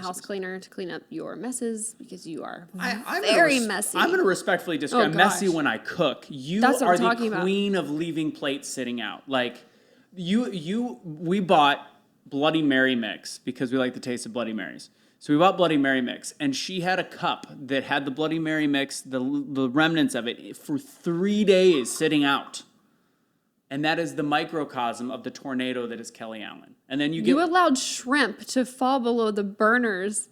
house cleaner to clean up your messes because you are I'm very messy. I'm going to respectfully describe messy when I cook. That's what are I'm talking the about. queen of leaving plates sitting out. Like, we bought Bloody Mary mix because we like the taste of Bloody Marys. So we bought Bloody Mary mix, and she had a cup that had the Bloody Mary mix, the remnants of it, for 3 days sitting out. And that is the microcosm of the tornado that is Kelly Allen. And then you allowed shrimp to fall below the burners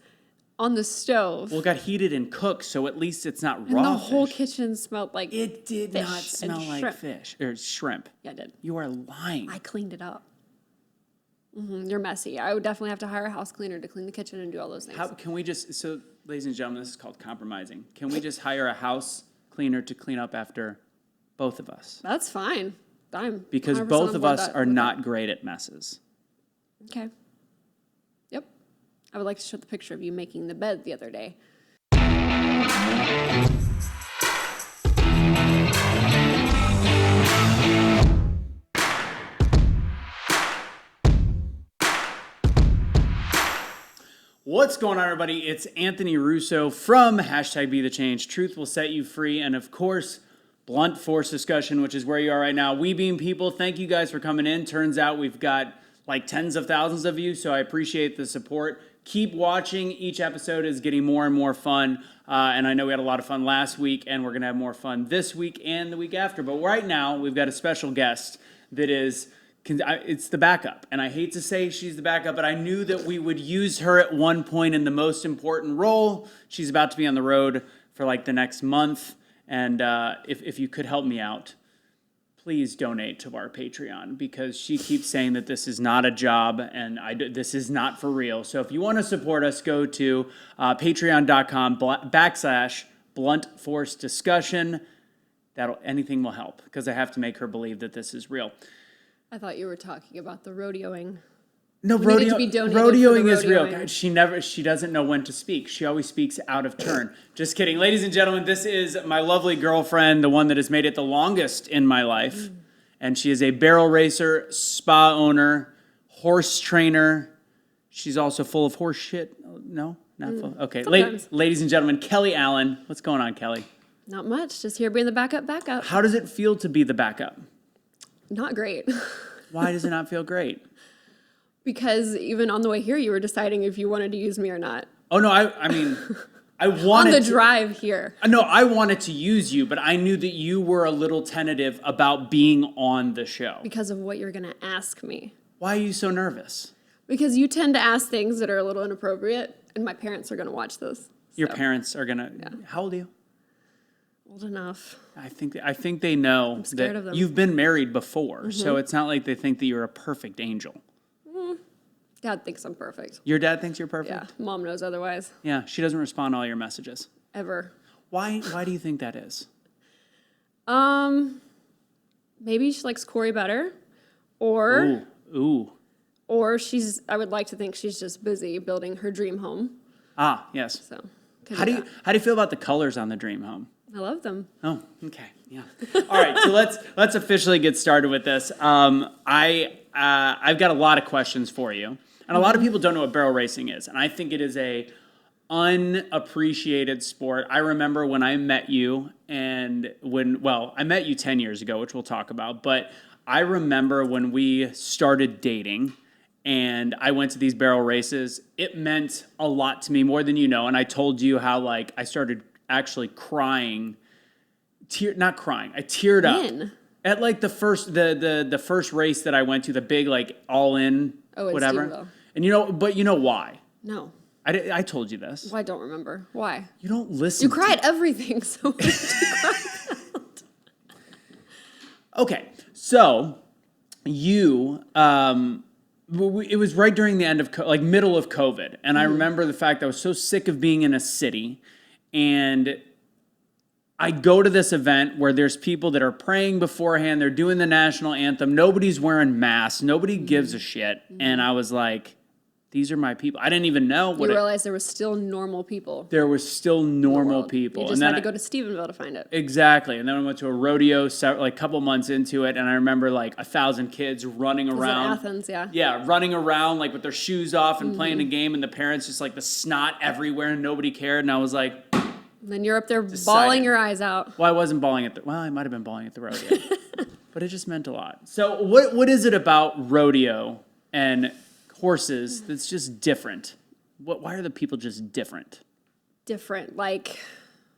on the stove. Well, it got heated and cooked, so at least it's not raw. And the whole fish. kitchen smelled like It did fish not smell and like shrimp. fish or shrimp. Yeah, it did. You are lying. I cleaned it up. You're messy. I would definitely have to hire a house cleaner to clean the kitchen and do all those things. Can we just, so ladies and gentlemen, this is called compromising. Can we just hire a house cleaner to clean up after both of us? That's fine. Because both of us are not great at messes. Okay. Yep. I would like to show the picture of you making the bed the other day. What's going on, everybody? It's Anthony Russo from #BeTheChange. Truth will set you free. And of course, blunt force discussion, which is where you are right now. We being people, thank you guys for coming in. Turns out we've got like tens of thousands of you, so I appreciate the support. Keep watching. Each episode is getting more and more fun. And I know we had a lot of fun last week, and we're going to have more fun this week and the week after. But right now, we've got a special guest that is... It's the backup, and I hate to say she's the backup, but I knew that we would use her at one point in the most important role. She's about to be on the road for like the next month, and if you could help me out, please donate to our Patreon, because she keeps saying that this is not a job, and this is not for real. So if you want to support us, go to patreon.com/blunt force discussion. Anything will help, because I have to make her believe that this is real. I thought you were talking about the rodeoing. No, rodeoing is real. God, she doesn't know when to speak. She always speaks out of turn. Just kidding. Ladies and gentlemen, this is my lovely girlfriend, the one that has made it the longest in my life. And she is a barrel racer, spa owner, horse trainer. She's also full of horse shit. No, not full. Okay, ladies and gentlemen, Kelly Allen. What's going on, Kelly? Not much. Just here being the backup. How does it feel to be the backup? Not great. Why does it not feel great? Because even on the way here, you were deciding if you wanted to use me or not. Oh, no, I mean, I wanted on the drive here. No, I wanted to use you, but I knew that you were a little tentative about being on the show. Because of what you're going to ask me. Why are you so nervous? Because you tend to ask things that are a little inappropriate, and my parents are going to watch this. Your parents are going to... Yeah. How old are you? Old enough. I think they know I'm scared of them. You've been married before, so it's not like they think that you're a perfect angel. Dad thinks I'm perfect. Your dad thinks you're perfect? Yeah, Mom knows otherwise. Yeah, she doesn't respond to all your messages. Ever. Why do you think that is? Maybe she likes Corey better, or... Ooh. Or I would like to think she's just busy building her dream home. Ah, yes. So, how do you feel about the colors on the dream home? I love them. Oh, okay, yeah. All right, so let's officially get started with this. I've got a lot of questions for you, and a lot of people don't know what barrel racing is, and I think it is a unappreciated sport. I remember when I met you, I met you 10 years ago, which we'll talk about, but I remember when we started dating, and I went to these barrel races. It meant a lot to me, more than you know, and I told you how I started actually crying, I teared up at the first the first race that I went to, the big all in whatever. Steamville. And you know why? No. I told you this. Well, I don't remember. Why? You don't listen. You cried everything, so what did you cry about? Okay, so you it was right during the end of middle of COVID, and I remember the fact that I was so sick of being in a city. And I go to this event where there's people that are praying beforehand. They're doing the national anthem. Nobody's wearing masks. Nobody gives a shit. And I was like, these are my people. I didn't even know what You realize there was still normal people. there was still normal people. You just had to go to Stephenville to find it. Exactly. And then I went to a rodeo like a couple months into it, and I remember like 1,000 kids running around. Athens, yeah. Yeah, running around like with their shoes off and playing a game, and the parents just like the snot everywhere and nobody cared. And I was like, and then you're up there bawling your eyes out. well, I wasn't bawling at the, well, I might have been bawling at the rodeo, but it just meant a lot. So what is it about rodeo and horses that's just different? Why are the people just different? Different, like,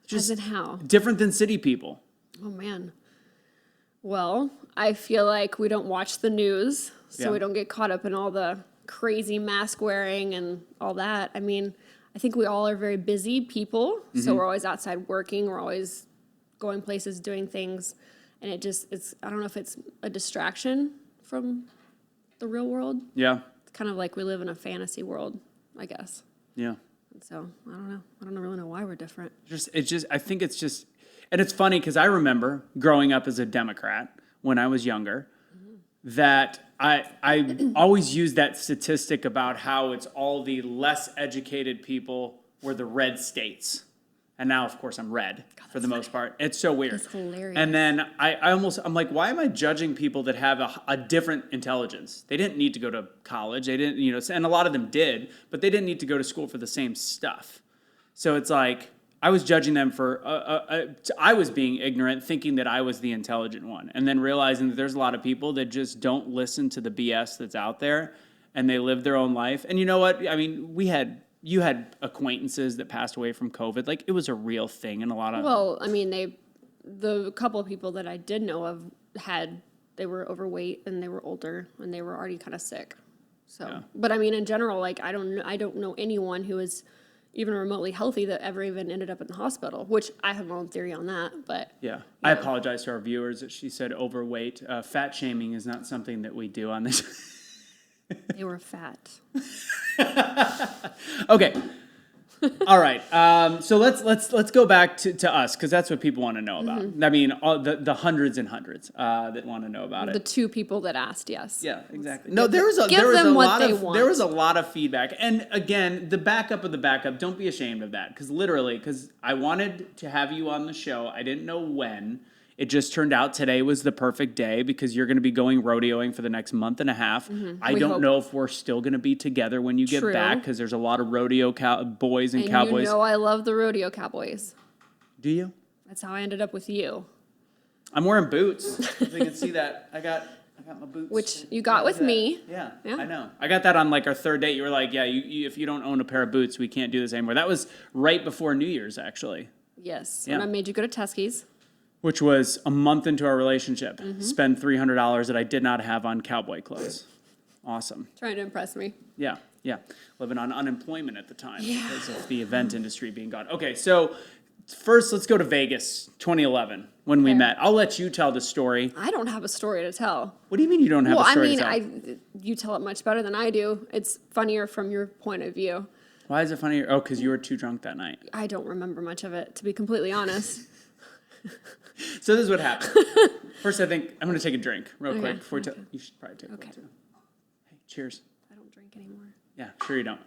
Just as in how? different than city people. Oh, man. Well, I feel like we don't watch the news, so Yeah. we don't get caught up in all the crazy mask wearing and all that. I mean, I think we all are very busy people, so we're always outside working, we're always going places, doing things, and it's, I don't know if it's a distraction from the real world. Yeah, It's kind of like we live in a fantasy world, I guess. yeah. And so, I don't know. I don't really know why we're different. I think it's just, and it's funny because I remember growing up as a Democrat when I was younger, that I always use that statistic about how it's all the less educated people were the red states. And now, of course, I'm red for the most part. It's so weird. That's hilarious. And then I'm like, why am I judging people that have a different intelligence? They didn't need to go to college. They didn't, and a lot of them did, but they didn't need to go to school for the same stuff. So it's like, I was judging them for, I was being ignorant, thinking that I was the intelligent one. And then realizing that there's a lot of people that just don't listen to the BS that's out there, and they live their own life. And you know what? I mean, you had acquaintances that passed away from COVID. Like, it was a real thing, and a lot of... Well, I mean, the couple of people that I did know of they were overweight and they were older and they were already kind of sick. So, Yeah. But I mean, in general, like, I don't know anyone who is even remotely healthy that ever even ended up in the hospital, which I have my own theory on that, but... Yeah. I apologize to our viewers that she said overweight. Fat shaming is not something that we do on this. They were fat. Okay. All right. So let's go back to us, because that's what people want to know about. I mean, all the hundreds and hundreds that want to know about The it. two people that asked, yes. Yeah, exactly. No, there was a lot of feedback, and again, the backup of the backup. Don't be ashamed of that, because I wanted to have you on the show. I didn't know when. It just turned out today was the perfect day because you're going to be going rodeoing for the next month and a half. I don't know if we're still going to be together when you get back, because there's a lot of rodeo boys and cowboys. You know I love the rodeo cowboys. Do you? That's how I ended up with you. I'm wearing boots. If they can see that, I got my boots. Which you got with me. Yeah, Yeah. I know. I got that on like our third date. You were like, yeah, you if you don't own a pair of boots, we can't do this anymore. That was right before New Year's, actually. Yes, Yeah. when I made you go to Tuskie's. Which was a month into our relationship. Spend $300 that I did not have on cowboy clothes. Awesome. Trying to impress me. Yeah. Living on unemployment at the time because of the event industry being gone. Okay, so first let's go to Vegas, 2011, when we met. I'll let you tell the story. I don't have a story to tell. What do you mean you don't have a story to tell? You tell it much better than I do. It's funnier from your point of view. Why is it funnier? Oh, because you were too drunk that night. I don't remember much of it, to be completely honest. So this is what happened. First, I think I'm going to take a drink real quick before we you should probably take one too. Hey, cheers. I don't drink anymore. Yeah, sure you don't.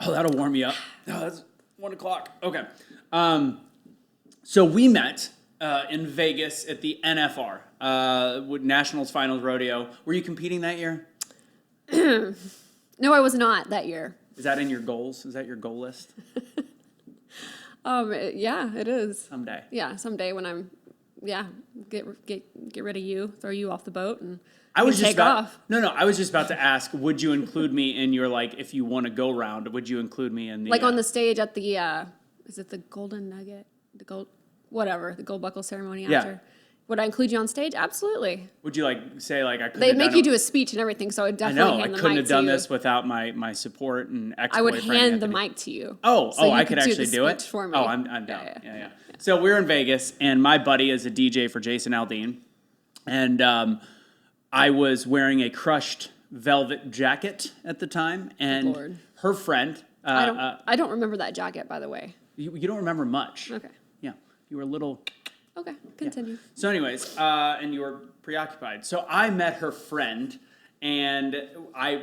Oh, that'll warm you up. No, that's 1 o'clock. Okay. So we met in Vegas at the NFR, with Nationals Finals Rodeo. Were you competing that year? No, I was not that year. Is that in your goals? Is that your goal list? Yeah, it is. Someday. Yeah, someday when I'm, get rid of you, throw you off the boat, and I was just take about, off. No, I was just about to ask, would you include me in your, like, if you want to go round, would you include me in the... Like on the stage at the, is it the Golden Nugget? The gold buckle ceremony Yeah. after. Would I include you on stage? Absolutely. Would you, like, say, like, I couldn't They'd have make done you it- do a speech and everything, so I'd I definitely know, hand I the couldn't mic have to done you. this without my support and I ex-boyfriend, would hand the Anthony. mic to you. Oh, so you I could the actually do it? speech for me. Oh, I'm down. Yeah. So we're in Vegas, and my buddy is a DJ for Jason Aldean, and I was wearing a crushed velvet jacket at the time, and Lord. her friend... I don't remember that jacket, by the way. you don't remember much. Okay. Yeah, you were a little... Okay, continue. So anyways, and you were preoccupied. So I met her friend, and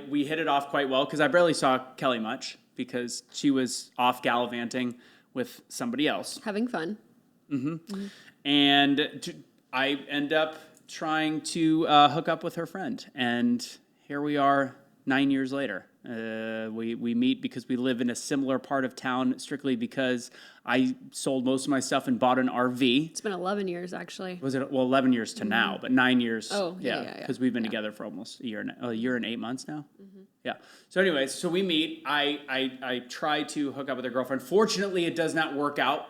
we hit it off quite well because I barely saw Kelly much because she was off gallivanting with somebody else. Having fun. And I end up trying to hook up with her friend, and here we are 9 years later. We meet because we live in a similar part of town, strictly because I sold most of my stuff and bought an RV. It's been 11 years, actually. Was it 11 years to now, but 9 years? Oh, yeah. Because we've been together for almost a year and 8 months now. Yeah. So, anyways, so we meet. I try to hook up with her girlfriend. Fortunately, it does not work out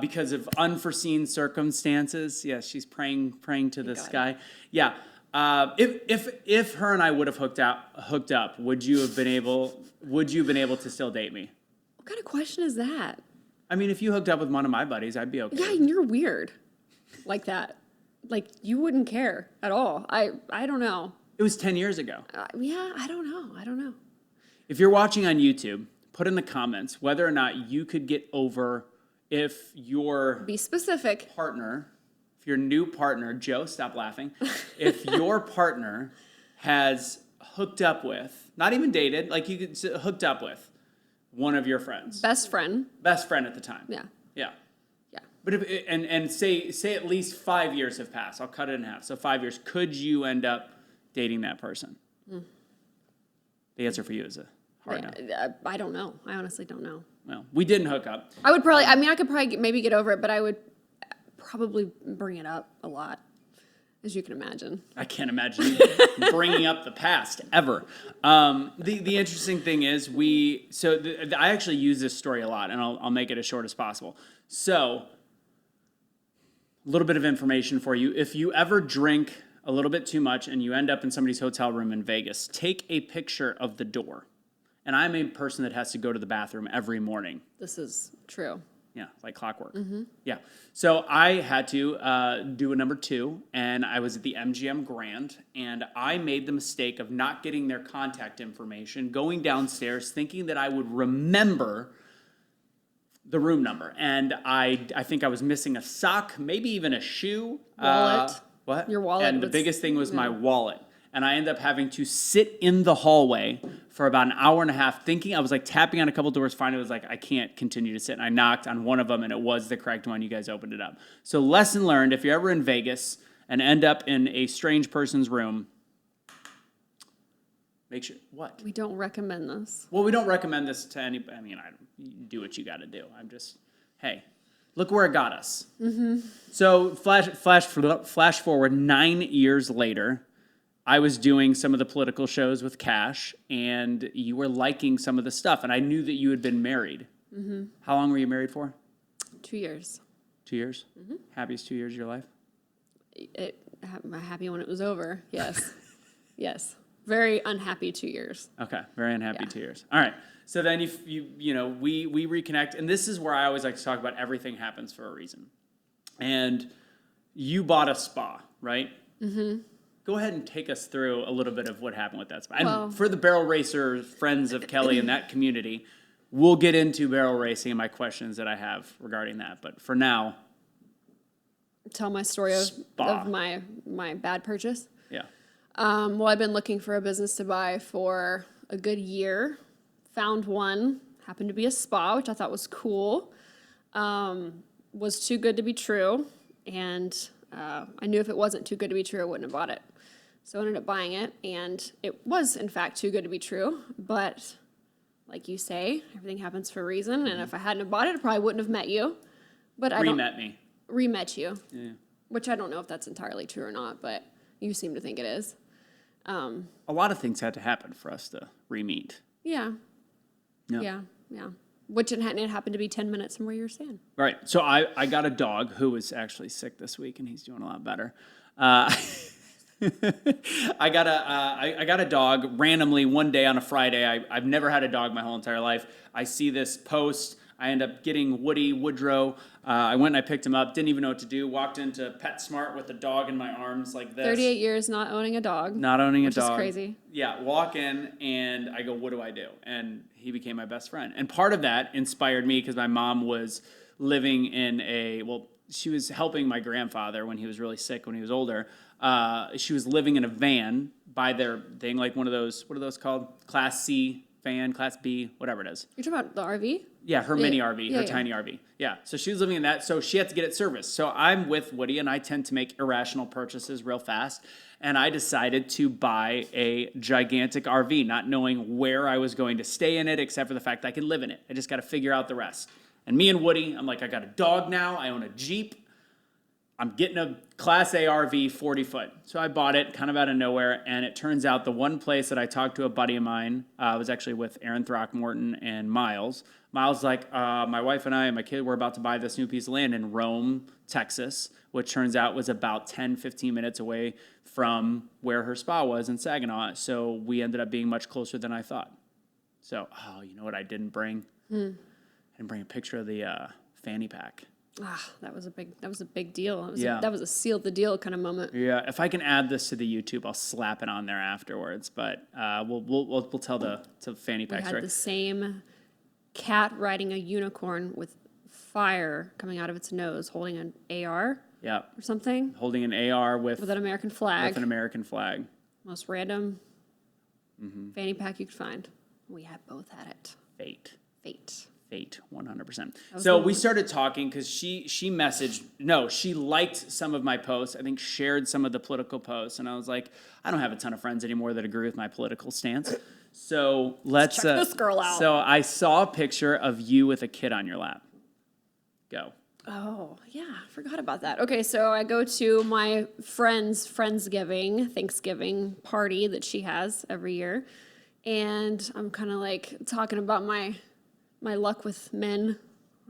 because of unforeseen circumstances. Yeah, she's praying to the sky. Yeah. If her and I would have hooked up, would you have been able to still date me? What kind of question is that? I mean, if you hooked up with one of my buddies, I'd be okay. Yeah, and you're weird like that. Like, you wouldn't care at all. I don't know. It was 10 years ago. Yeah, I don't know. If you're watching on YouTube, put in the comments whether or not you could get over if your Be specific. partner, if your new partner, Joe, stop laughing, if your partner has hooked up with, not even dated, like you could hooked up with one of your friends. Best friend. Best friend at the time. Yeah. Yeah. Yeah. But and say at least 5 years have passed. I'll cut it in half. So 5 years. Could you end up dating that person? The answer for you is a hard no. I don't know. I honestly don't know. Well, we didn't hook up. I could probably maybe get over it, but I would probably bring it up a lot, as you can imagine. I can't imagine you bringing up the past ever. The interesting thing is I actually use this story a lot, and I'll make it as short as possible. So, a little bit of information for you. If you ever drink a little bit too much and you end up in somebody's hotel room in Vegas, take a picture of the door. And I'm a person that has to go to the bathroom every morning. This is true. Yeah, like clockwork. Yeah. So I had to do a number 2, and I was at the MGM Grand, and I made the mistake of not getting their contact information, going downstairs, thinking that I would remember the room number. And I think I was missing a sock, maybe even a shoe. Wallet. What? Your wallet. And the biggest thing was my wallet. And I ended up having to sit in the hallway for about an hour and a half thinking. I was like tapping on a couple doors. Finally, I was like, I can't continue to sit. And I knocked on one of them, and it was the correct one. You guys opened it up. So lesson learned, if you're ever in Vegas and end up in a strange person's room, make sure, what? We don't recommend this. Well, we don't recommend this to anybody. I mean, you do what you got to do. I'm just, hey, look where it got us. So flash forward 9 years later, I was doing some of the political shows with Cash, and you were liking some of the stuff, and I knew that you had been married. How long were you married for? 2 years. 2 years? Happiest 2 years of your life? I'm happy when it was over. Yes. Yes. Very unhappy 2 years. Okay, very unhappy 2 years. All right. So then we reconnect, and this is where I always like to talk about everything happens for a reason. And you bought a spa, right? Go ahead and take us through a little bit of what happened with that spa. And for the barrel racer friends of Kelly in that community, we'll get into barrel racing and my questions that I have regarding that. But for now, tell my story of my bad purchase. Yeah. Well, I've been looking for a business to buy for a good year. Found one. Happened to be a spa, which I thought was cool. Was too good to be true. And I knew if it wasn't too good to be true, I wouldn't have bought it. So I ended up buying it, and it was, in fact, too good to be true. But like you say, everything happens for a reason. And if I hadn't have bought it, I probably wouldn't have met you. But Re-met you. Yeah. Which I don't know if that's entirely true or not, but you seem to think it is. A lot of things had to happen for us to re-meet. Yeah. Yeah. Which it happened to be 10 minutes from where you were staying. Right. So I got a dog who was actually sick this week, and he's doing a lot better. I got a dog randomly one day on a Friday. I've never had a dog my whole entire life. I see this post. I end up getting Woodrow. I went and I picked him up. Didn't even know what to do. Walked into PetSmart with a dog in my arms like this. 38 years not owning a dog. Which is crazy. Yeah, walk in and I go, what do I do? And he became my best friend. And part of that inspired me because my mom was living in she was helping my grandfather when he was really sick when he was older. She was living in a van by their thing, like one of those, what are those called? Class C van, Class B, whatever it is. You're talking about the RV? Yeah, her mini RV, yeah, her yeah. tiny RV. Yeah, so she was living in that, so she had to get it serviced. So I'm with Woody, and I tend to make irrational purchases real fast. And I decided to buy a gigantic RV, not knowing where I was going to stay in it, except for the fact I can live in it. I just got to figure out the rest. And me and Woody, I'm like, I got a dog now. I own a Jeep. I'm getting a Class A RV 40 foot. So I bought it kind of out of nowhere. And it turns out the one place that I talked to a buddy of mine, was actually with Aaron Throckmorton and Miles. Miles like, my wife and I and my kid were about to buy this new piece of land in Rome, Texas, which turns out was about 10, 15 minutes away from where her spa was in Saginaw. So we ended up being much closer than I thought. So, you know what I didn't bring? I didn't bring a picture of the fanny pack. That was a big deal. Yeah. That was a seal the deal kind of moment. Yeah, if I can add this to the YouTube, I'll slap it on there afterwards. But we'll tell the fanny We pack had story. the same cat riding a unicorn with fire coming out of its nose, holding an AR Yeah, or something holding an AR with with an American flag. an American flag. Most random fanny pack you could find. We had both had it. Fate. 100%. So we started talking because she liked some of my posts. I think shared some of the political posts, and I was like, I don't have a ton of friends anymore that agree with my political stance. So let's check this girl out. So I saw a picture of you with a kid on your lap. Go. Oh, yeah, I forgot about that. Okay, so I go to my friend's Thanksgiving party that she has every year, and I'm kind of like talking about my luck with men,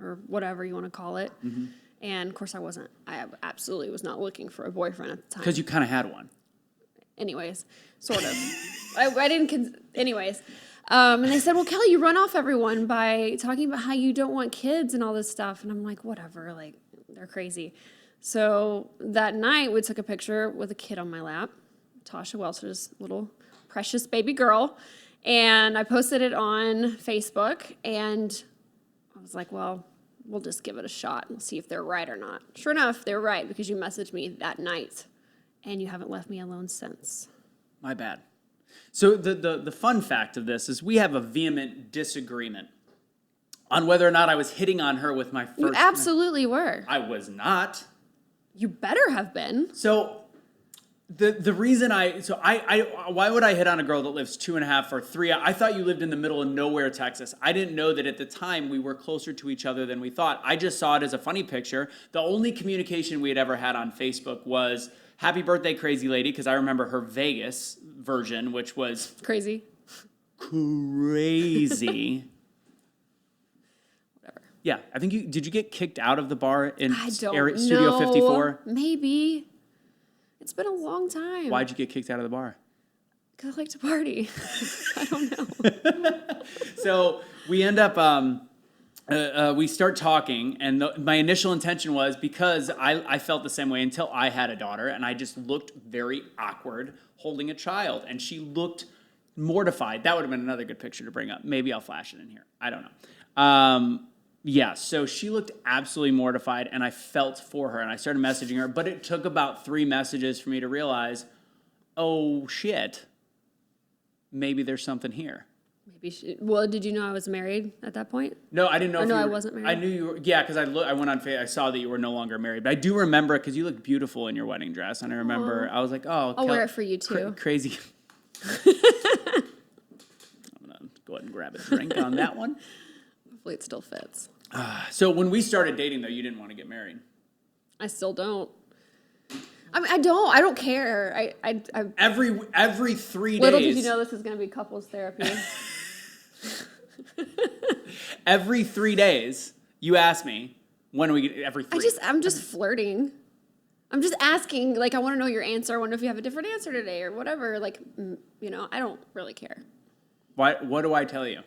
or whatever you want to call it. And of course I absolutely was not looking for a boyfriend at the time. Because you kind of had one. Anyways, sort of. I didn't, anyways. And they said, well, Kelly, you run off everyone by talking about how you don't want kids and all this stuff. And I'm like, whatever, like, they're crazy. So that night we took a picture with a kid on my lap, Tasha Welch's little precious baby girl. And I posted it on Facebook, and I was like, well, we'll just give it a shot and see if they're right or not. Sure enough, they were right, because you messaged me that night, and you haven't left me alone since. My bad. So the fun fact of this is we have a vehement disagreement on whether or not I was hitting on her with my first... You absolutely were. I was not. You better have been. So... The reason why would I hit on a girl that lives 2.5 or 3? I thought you lived in the middle of nowhere, Texas. I didn't know that at the time we were closer to each other than we thought. I just saw it as a funny picture. The only communication we had ever had on Facebook was happy birthday, crazy lady, because I remember her Vegas version, which was crazy. Crazy. Whatever. Yeah, I think did you get kicked out of the bar in I don't Studio know. 54? Maybe. It's been a long time. Why'd you get kicked out of the bar? Because I like to party. I don't know. So we end up, we start talking, and my initial intention was, because I felt the same way until I had a daughter, and I just looked very awkward holding a child, and she looked mortified. That would have been another good picture to bring up. Maybe I'll flash it in here. I don't know. Yeah, so she looked absolutely mortified, and I felt for her, and I started messaging her, but it took about 3 messages for me to realize, oh, shit, maybe there's something here. Maybe well, did you know I was married at that point? No, I didn't know. Or if no, you I were, wasn't married? I knew you were, yeah, because I went on Facebook, I saw that you were no longer married, but I do remember, because you looked beautiful in your wedding dress, and I remember, I was like, oh. I'll wear it for you, too. Crazy. I'm going to go ahead and grab a drink on that one. Hopefully it still fits. So when we started dating, though, you didn't want to get married. I still don't. I mean, I don't care. I Every 3 days. Little did you know this is going to be couples therapy. Every 3 days, you ask me, when are we get every 3? I'm just flirting. I'm just asking, like, I want to know your answer. I wonder if you have a different answer today or whatever. Like, you know, I don't really care. What do I tell you?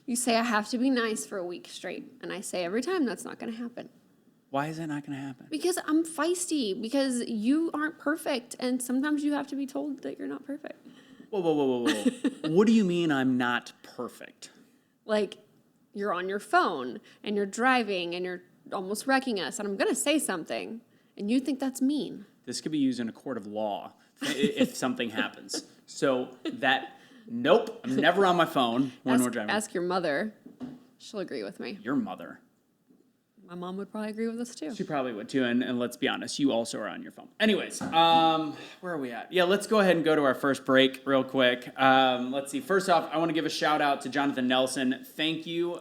You say I have to be nice for a week straight, and I say every time that's not going to happen. Why is that not going to happen? Because I'm feisty, because you aren't perfect, and sometimes you have to be told that you're not perfect. Whoa. What do you mean I'm not perfect? Like, you're on your phone, and you're driving, and you're almost wrecking us, and I'm going to say something, And you think that's mean. This could be used in a court of law if something happens. So nope, I'm never on my phone when we're driving. Ask your mother. She'll agree with me. Your mother. My mom would probably agree with us too. She probably would too, and let's be honest, you also are on your phone. Anyways, where are we at? Yeah, let's go ahead and go to our first break real quick. Let's see. First off, I want to give a shout out to Jonathan Nelson. Thank you.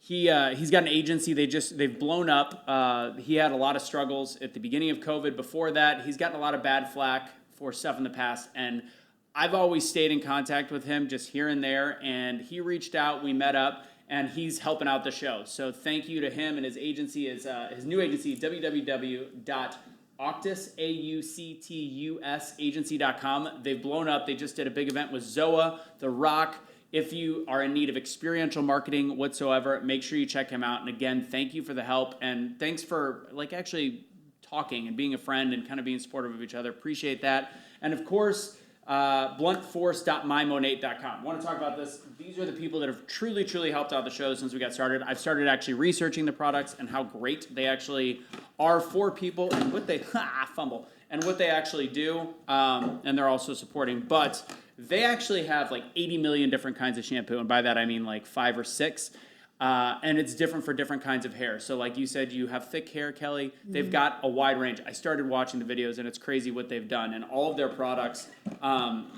He's got an agency. They've blown up. He had a lot of struggles at the beginning of COVID. Before that, he's gotten a lot of bad flack for stuff in the past, and I've always stayed in contact with him just here and there, and he reached out. We met up. And he's helping out the show. So thank you to him and his agency, his new agency, www.auctusagency.com. They've blown up. They just did a big event with Zoa, The Rock. If you are in need of experiential marketing whatsoever, make sure you check him out. And again, thank you for the help. And thanks for actually talking and being a friend and kind of being supportive of each other. Appreciate that. And of course, bluntforce.mymonate.com. I want to talk about this. These are the people that have truly, truly helped out the show since we got started. I've started actually researching the products and how great they actually are for people and what they and what they actually do. And they're also supporting. But they actually have 80 million different kinds of shampoo, and by that I mean 5 or 6. And it's different for different kinds of hair. So like you said, you have thick hair, Kelly. They've got a wide range. I started watching the videos, and it's crazy what they've done. And all of their products,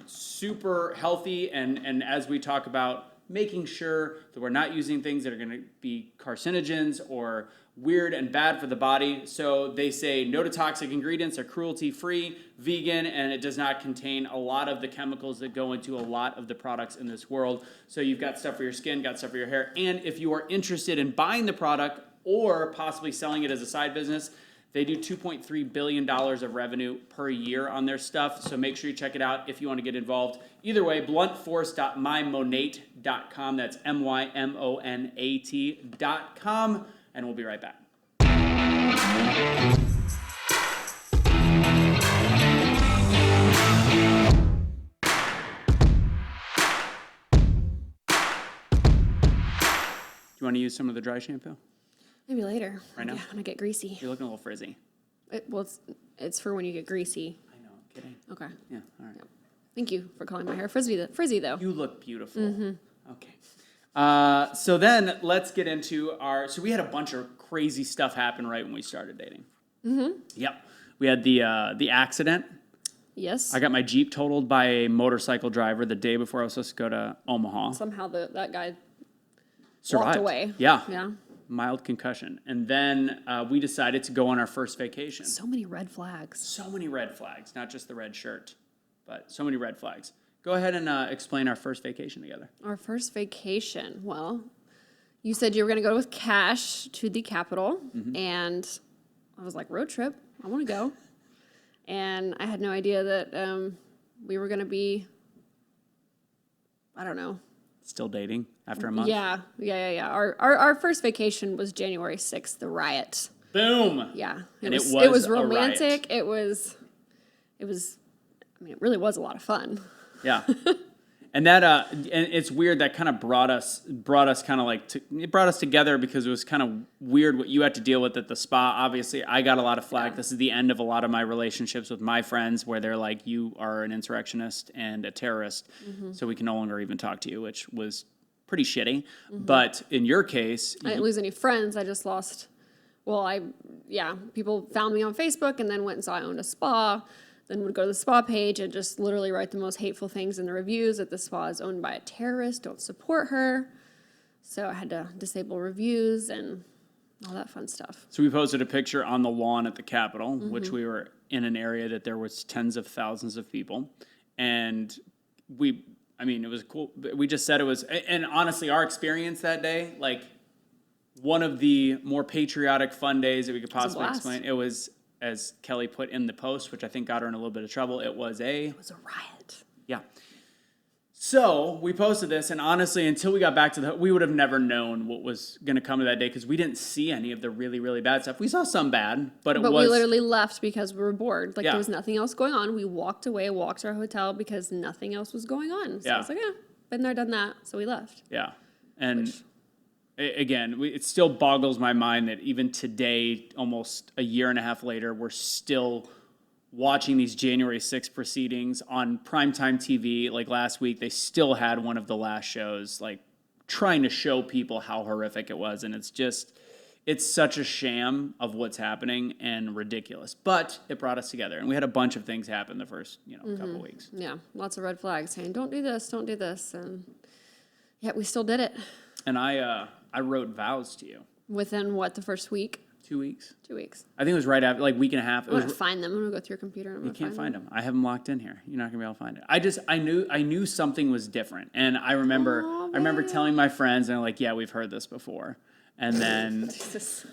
super healthy. And as we talk about making sure that we're not using things that are going to be carcinogens or weird and bad for the body. So they say no to toxic ingredients, are cruelty-free, vegan, and it does not contain a lot of the chemicals that go into a lot of the products in this world. So you've got stuff for your skin, got stuff for your hair. And if you are interested in buying the product or possibly selling it as a side business, they do $2.3 billion of revenue per year on their stuff. So make sure you check it out if you want to get involved. Either way, bluntforce.mymonate.com. That's MYMONAT.com. And we'll be right back. Do you want to use some of the dry shampoo? Maybe later. Right now? Yeah, when I get greasy. You're looking a little frizzy. It's for when you get greasy. I know, I'm kidding. Okay. Yeah, all right. Yeah. Thank you for calling my hair frizzy though. You look beautiful. Okay. So then let's get into so we had a bunch of crazy stuff happen right when we started dating. Yep. We had the accident. Yes. I got my Jeep totaled by a motorcycle driver the day before I was supposed to go to Omaha. Somehow that guy Survived. walked away. Yeah. Yeah. Mild concussion. And then we decided to go on our first vacation. So many red flags. So many red flags, not just the red shirt, but so many red flags. Go ahead and explain our first vacation together. Our first vacation. Well, you said you were going to go with Cash to the Capitol, and I was like, road trip. I want to go. And I had no idea that we were going to be, I don't know. Still dating after a month? Yeah. Our first vacation was January 6th, the riot. Boom. Yeah. It was romantic. a riot. It really was a lot of fun. Yeah. And that and it's weird that kind of brought us kind of it brought us together because it was kind of weird what you had to deal with at the spa. Obviously, I got a lot of flack. Yeah. This is the end of a lot of my relationships with my friends where they're like, you are an insurrectionist and a terrorist, so we can no longer even talk to you, which was pretty shitty. But in your case, I didn't lose any friends. I just lost. Well, people found me on Facebook and then went and saw I owned a spa. Then would go to the spa page and just literally write the most hateful things in the reviews that the spa is owned by a terrorist, don't support her. So I had to disable reviews and all that fun stuff. So we posted a picture on the lawn at the Capitol, which we were in an area that there was tens of thousands of people. And it was cool. We just said it was, and honestly, our experience that day, one of the more patriotic, fun days that we could possibly explain. It was, as Kelly put in the post, which I think got her in a little bit of trouble, it was a riot. Yeah. So we posted this, and honestly, until we got back to we would have never known what was going to come of that day because we didn't see any of the really, really bad stuff. We saw some bad, but we literally left because we were bored. There was nothing else going on. We walked away, walked to our hotel because nothing else was going on. So I was like, been there, done that. So we left. Yeah. And again, it still boggles my mind that even today, almost a year and a half later, we're still watching these January 6th proceedings on primetime TV. Like last week, they still had one of the last shows, like trying to show people how horrific it was. And it's such a sham of what's happening and ridiculous. But it brought us together. And we had a bunch of things happen the first, couple weeks. Yeah, lots of red flags saying, don't do this, don't do this. And yet we still did it. And I wrote vows to you. Within what, the first week? 2 weeks. 2 weeks. I think it was right after, like week and a half. I'm going to find them. I'm going to go through your computer. You can't find them. I have them locked in here. You're not gonna be able to find it. I knew something was different, and I remember telling my friends, and they're like, "Yeah, we've heard this before." And then, Jesus.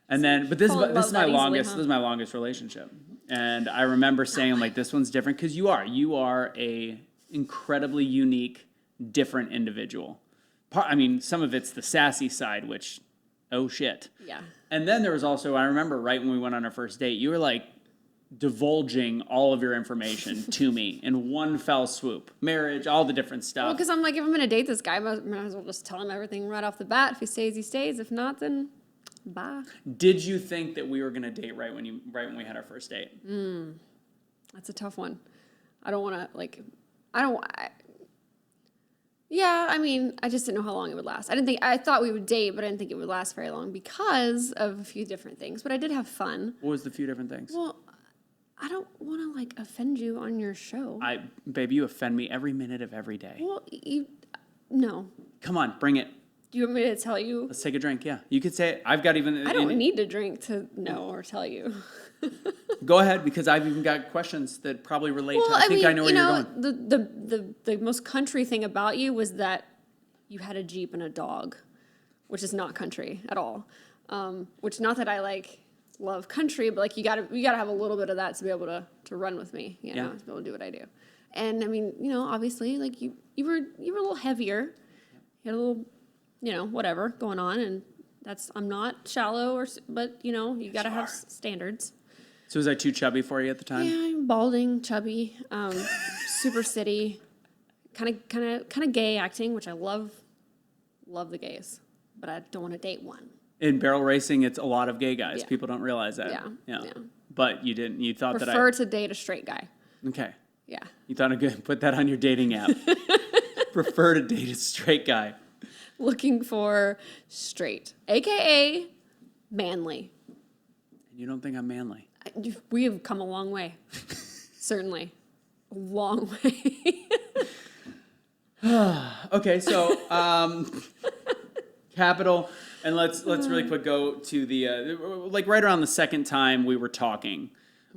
but this is my longest. Huh? This is my longest relationship, and I remember saying, like, this one's different because you are a incredibly unique, different individual. I mean, some of it's the sassy side, which, oh shit. Yeah. And then there was also, I remember right when we went on our first date, you were like divulging all of your information to me in one fell swoop. Marriage, all the different stuff. Well, because I'm like, if I'm going to date this guy, I might as well just tell him everything right off the bat. If he stays, he stays. If not, then bye. Did you think that we were going to date right when we had our first date? That's a tough one. I don't want to, yeah, I mean, I just didn't know how long it would last. I thought we would date, but I didn't think it would last very long because of a few different things. But I did have fun. What was the few different things? Well, I don't want to, like, offend you on your show. Baby, you offend me every minute of every day. Well, no. Come on, bring it. Do you want me to tell you? Let's take a drink, yeah. You could say it. I've got even... I don't need to drink to know or tell you. Go ahead, because I've even got questions that probably relate to... I think I know where you're going. The most country thing about you was that you had a Jeep and a dog, which is not country at all. Which, not that I, like, love country, but, like, you gotta have a little bit of that to be able to run with me, to be able to do what I do. And, I mean, obviously, like, you were a little heavier. You had a little... whatever going on, and I'm not shallow, but you gotta have standards. So was I too chubby for you at the time? Yeah, I'm balding, chubby, super city, kind of gay acting, which I love the gays, but I don't want to date one. In barrel racing, it's a lot of gay guys. Yeah. People don't realize that. Yeah. But you didn't. You thought prefer to date a straight guy. Okay. Yeah. You thought I'd put that on your dating app. Prefer to date a straight guy. Looking for straight, aka manly. And you don't think I'm manly? We have come a long way. Certainly. A long way. Okay, so capital, and let's really quick go to the like right around the second time we were talking,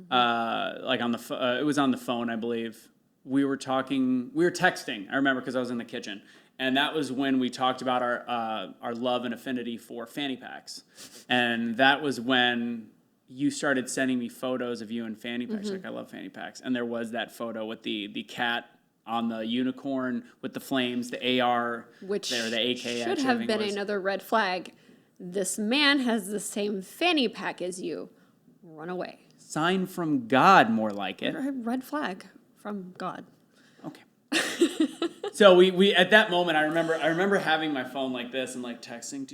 like on the it was on the phone, I believe. We were texting. I remember because I was in the kitchen. And that was when we talked about our love and affinity for fanny packs. And that was when you started sending me photos of you in fanny packs. Like, I love fanny packs. And there was that photo with the cat on the unicorn with the flames, the AR, which there, the AK. Should have been another red flag. This man has the same fanny pack as you. Run away. Sign from God, more like it. Red flag from God. Okay. So we at that moment, I remember having my phone like this and like texting.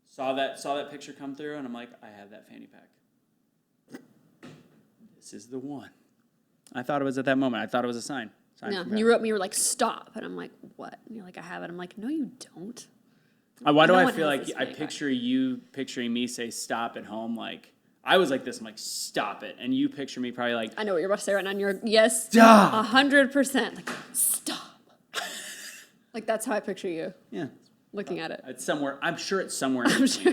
Saw that picture come through, and I'm like, I have that fanny pack. This is the one. I thought it was at that moment. I thought it was a sign. No, you wrote me. You were like, stop, and I'm like, what? And you're like, I have it. I'm like, no, you don't. Why do I feel like I picture you picturing me say stop at home like? I was like this. I'm like, stop it. And you picture me probably like... I know what you're about to say right now. And you're, yes, stop. 100%. Like, stop. Like, that's how I picture you. Yeah. Looking at it. It's somewhere. I'm sure it's somewhere. I'm sure.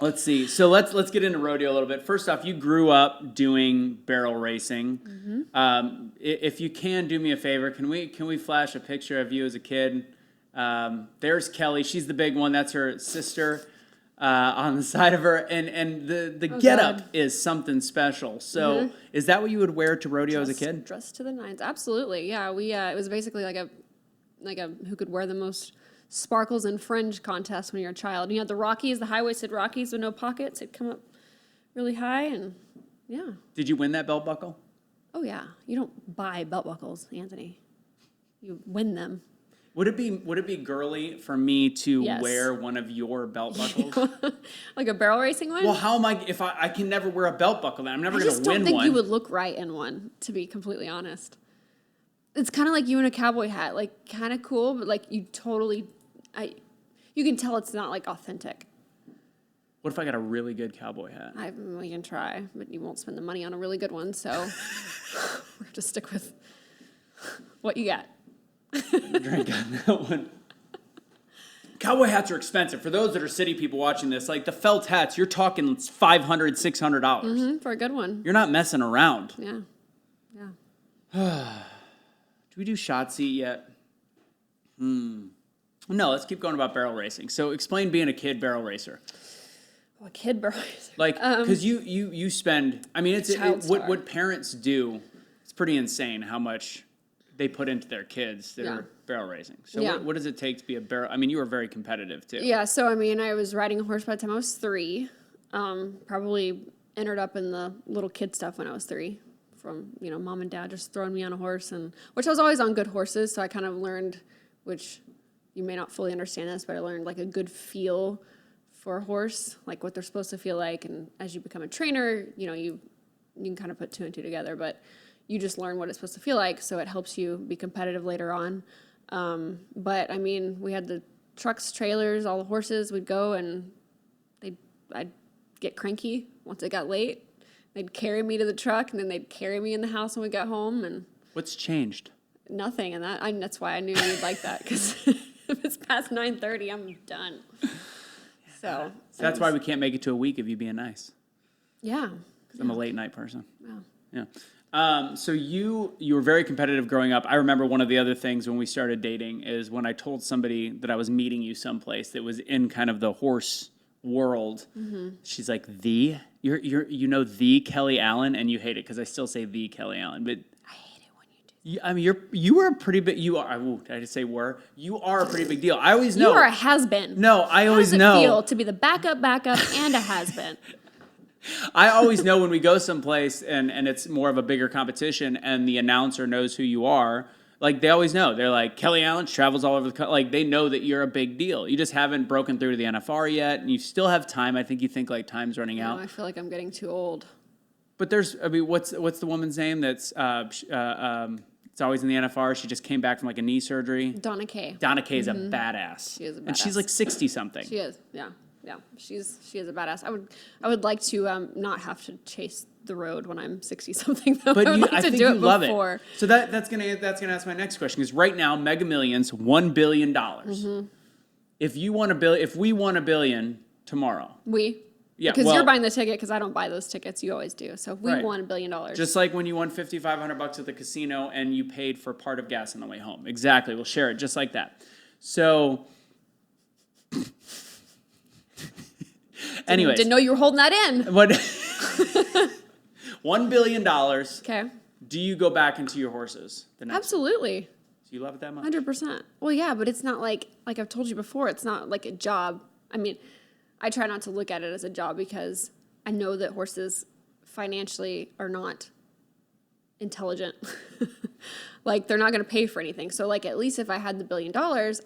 Let's see. So let's get into rodeo a little bit. First off, you grew up doing barrel racing. Mm-hmm. If you can do me a favor, can we flash a picture of you as a kid? There's Kelly. She's the big one. That's her sister. On the side of her, and the getup is something special. So, is that what you would wear to rodeo as a kid? Dressed to the nines, absolutely. Yeah, we it was basically like a who could wear the most sparkles and fringe contest when you're a child. And you had the Rockies, the high-waisted Rockies with no pockets. They'd come up really high, and yeah. Did you win that belt buckle? Oh yeah, you don't buy belt buckles, Anthony. you win them. Would it be girly for me to Yes. wear one of your belt buckles? Like a barrel racing one? Well, how am I if I can never wear a belt buckle then? I'm never I going just to win don't think one. you would look right in one, to be completely honest. It's kind of like you in a cowboy hat, like kind of cool, but like you can tell it's not like authentic. What if I got a really good cowboy hat? We can try, but you won't spend the money on a really good one, so we're have to stick with what you got. Drink on that one. Cowboy hats are expensive. For those that are city people watching this, like the felt hats, you're talking $500, $600. For a good one. You're not messing around. Yeah. Yeah. Do we do shot seat yet? No, let's keep going about barrel racing. So explain being a kid barrel racer. Well, a kid barrel racer. Like, because you spend, I mean, what parents do, it's pretty insane how much they put into their kids that are barrel racing. So what does it take to be a barrel? I mean, you were very competitive too. Yeah, so I mean, I was riding a horse by the time I was 3. Probably entered up in the little kid stuff when I was 3. From, mom and dad just throwing me on a horse, which I was always on good horses, so I kind of learned, which you may not fully understand this, but I learned like a good feel for a horse, like what they're supposed to feel like, and as you become a trainer, you can kind of put 2 and 2 together, but you just learn what it's supposed to feel like, so it helps you be competitive later on. But I mean, we had the trucks, trailers, all the horses. We'd go and I'd get cranky once it got late. They'd carry me to the truck, and then they'd carry me in the house when we got home. And what's changed? Nothing, and that's why I knew you'd like that, because if it's past 9:30, I'm done. So that's why we can't make it to a week of you being nice. Yeah. Because I'm a late night person. Yeah. So you were very competitive growing up. I remember one of the other things when we started dating is when I told somebody that I was meeting you someplace that was in kind of the horse world. Mm-hmm. She's like, the Kelly Allen, and you hate it because I still say the Kelly Allen, but I hate it when you do. I mean, you were a pretty big. You are. Did I just say were? You are a pretty big deal. I always know. You are a has-been. No, I always know. know. How does it feel to be the backup, and a has-been? I always know when we go someplace and it's more of a bigger competition and the announcer knows who you are. Like, they always know. They're like, Kelly Allen travels all over the country. Like, they know that you're a big deal. You just haven't broken through to the NFR yet, and you still have time. I think you think, like, time's running out. I feel like I'm getting too old. But what's the woman's name that's it's always in the NFR? She just came back from, like, a knee surgery. Donna Kay. Donna Kay is a badass. She is a badass. And she's, like, 60-something. She is, yeah. Yeah, she is a badass. I would like to not have to chase the road when I'm 60-something, though. But I think you love it. So that's gonna ask my next question, because right now Mega Millions $1 billion. Mm-hmm. If we won $1 billion tomorrow, because you're buying the ticket, because I don't buy those tickets. You always do. So if we won $1 billion, just like when you won $5,500 at the casino and you paid for part of gas on the way home. Exactly, we'll share it just like that. So. Anyways, didn't know you were holding that in. What? $1 billion. Okay. Do you go back into your horses? Absolutely. Do you love it that much? 100%. Well, yeah, but it's not like I've told you before, it's not like a job. I mean, I try not to look at it as a job because I know that horses financially are not intelligent. Like, they're not going to pay for anything. So, like, at least if I had the $1 billion,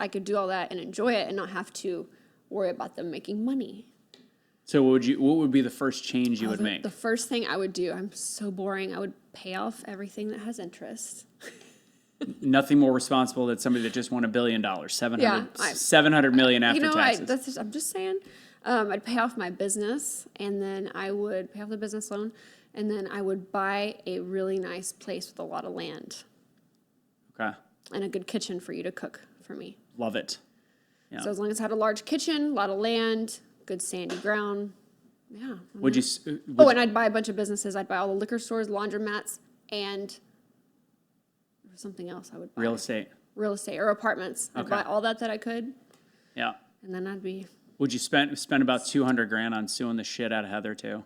I could do all that and enjoy it and not have to worry about them making money. So what would be the first change you would make? The first thing I would do, I'm so boring, I would pay off everything that has interest. Nothing more responsible than somebody that just won $1 billion, $700 million after taxes. I'm just saying, I'd pay off my business, and then I would pay off the business loan, and then I would buy a really nice place with a lot of land. Okay. And a good kitchen for you to cook for me. Love it. Yeah. So as long as I had a large kitchen, a lot of land, good sandy ground, yeah. And I'd buy a bunch of businesses. I'd buy all the liquor stores, laundromats, and there was something else I would buy. Real estate or apartments. I'd buy all that I could. Yeah. And then I'd be. Would you spend about $200,000 on suing the shit out of Heather too?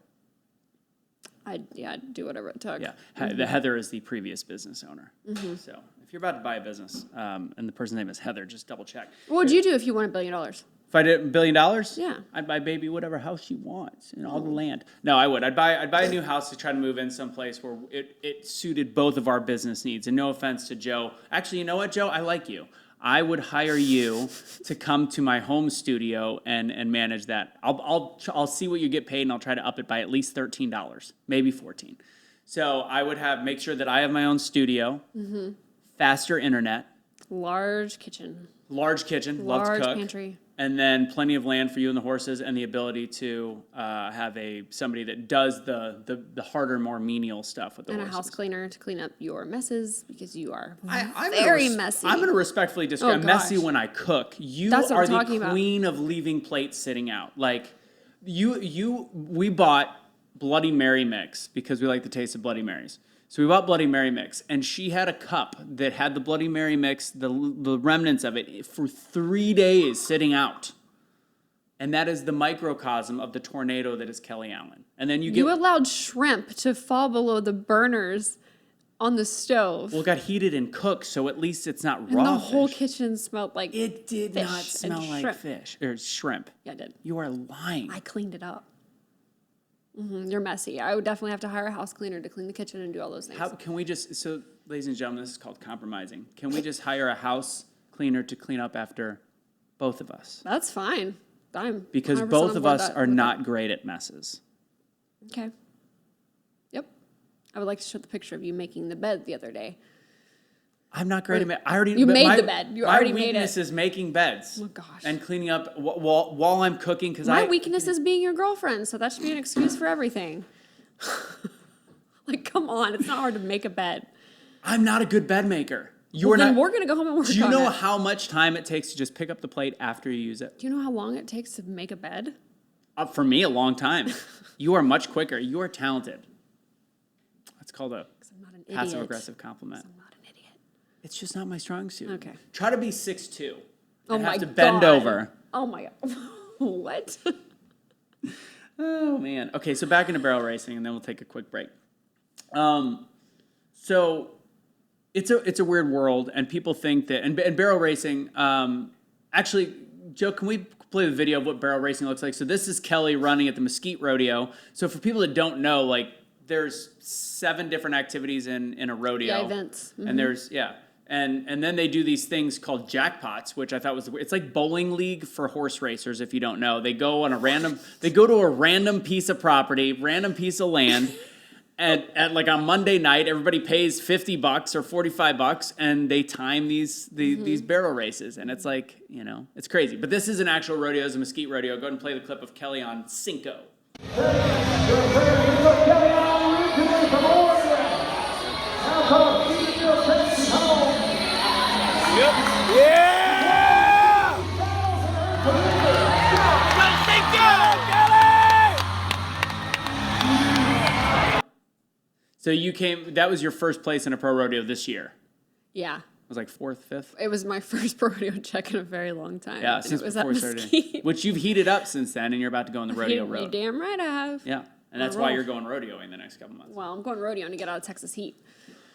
I'd do whatever it took. Yeah. The Heather is the previous business owner. Mm-hmm. So if you're about to buy a business and the person's name is Heather, just double check. What would you do if you won $1 billion? If I did $1 billion, Yeah. I'd buy baby whatever house she wants and all the land. No, I would. I'd buy a new house to try to move in someplace where it suited both of our business needs. And no offense to Joe. Actually, you know what, Joe? I like you. I would hire you to come to my home studio and manage that. I'll see what you get paid and I'll try to up it by at least $13, maybe $14. So I would make sure that I have my own studio, faster internet, Large kitchen. love to cook, Pantry. and then plenty of land for you and the horses, and the ability to have somebody that does the harder, more menial stuff with the horses. And a house cleaner to clean up your messes because you are I'm very messy. I'm going to respectfully disagree. I'm messy when I cook. You That's what are I'm talking the about. queen of leaving plates sitting out. Like we bought Bloody Mary mix because we like the taste of Bloody Marys. So we bought Bloody Mary mix, and she had a cup that had the Bloody Mary mix, the remnants of it, for 3 days sitting out. And that is the microcosm of the tornado that is Kelly Allen. And then you allowed shrimp to fall below the burners on the stove. Well, it got heated and cooked, so at least it's not raw. And the whole fish. kitchen smelled like It did fish not smell and like shrimp. fish or shrimp. Yeah, it did. You are lying. I cleaned it up. You're messy. I would definitely have to hire a house cleaner to clean the kitchen and do all those things. How can we so, ladies and gentlemen, this is called compromising. Can we just hire a house cleaner to clean up after both of us? That's fine. Because 100% both on of board us that- are with not that. great at messes. Okay. Yep. I would like to show the picture of you making the bed the other day. I'm not great at I already You but made the bed. You already made it. My weakness is making beds. Oh, gosh. And cleaning up while I'm cooking because My weakness is being your girlfriend, so that should be an excuse for everything. Like, come on. It's not hard to make a bed. I'm not a good bed maker. We're going to go home and work on it. Do you know how much time it takes to just pick up the plate after you use it? Do you know how long it takes to make a bed? For me, a long time. You are much quicker. You are talented. That's called a I'm not an idiot. passive-aggressive compliment. I'm not an idiot. It's just not my strong suit. Okay. Try to be 6'2". Oh and my have to bend God. over. Oh my God. What? Oh, man. Okay, so back into barrel racing, and then we'll take a quick break. So it's a weird world, and people think that, and barrel racing, actually, Joe, can we play the video of what barrel racing looks like? So this is Kelly running at the Mesquite Rodeo. So for people that don't know, like, there's 7 different activities in a rodeo. Yeah, events. And there's, And then they do these things called jackpots, which I thought was it's like bowling league for horse racers. If you don't know, they go to a random piece of property, random piece of land, at like on Monday night, everybody pays $50 or $45, and they time these barrel races, and it's like it's crazy. But this is an actual rodeo, it's a Mesquite rodeo. Go ahead and play the clip of Kelly on Cinco. So that was your first place in a pro rodeo this year. Yeah. It was like 4th, 5th? It was my first pro rodeo check in a very long time. Yeah, and since it was before at we started. Mesquite. Which you've heated up since then, and you're about to go on the rodeo You road. damn right I have. Yeah, and that's why you're going rodeoing the next couple months. Well, I'm going rodeoing to get out of Texas heat.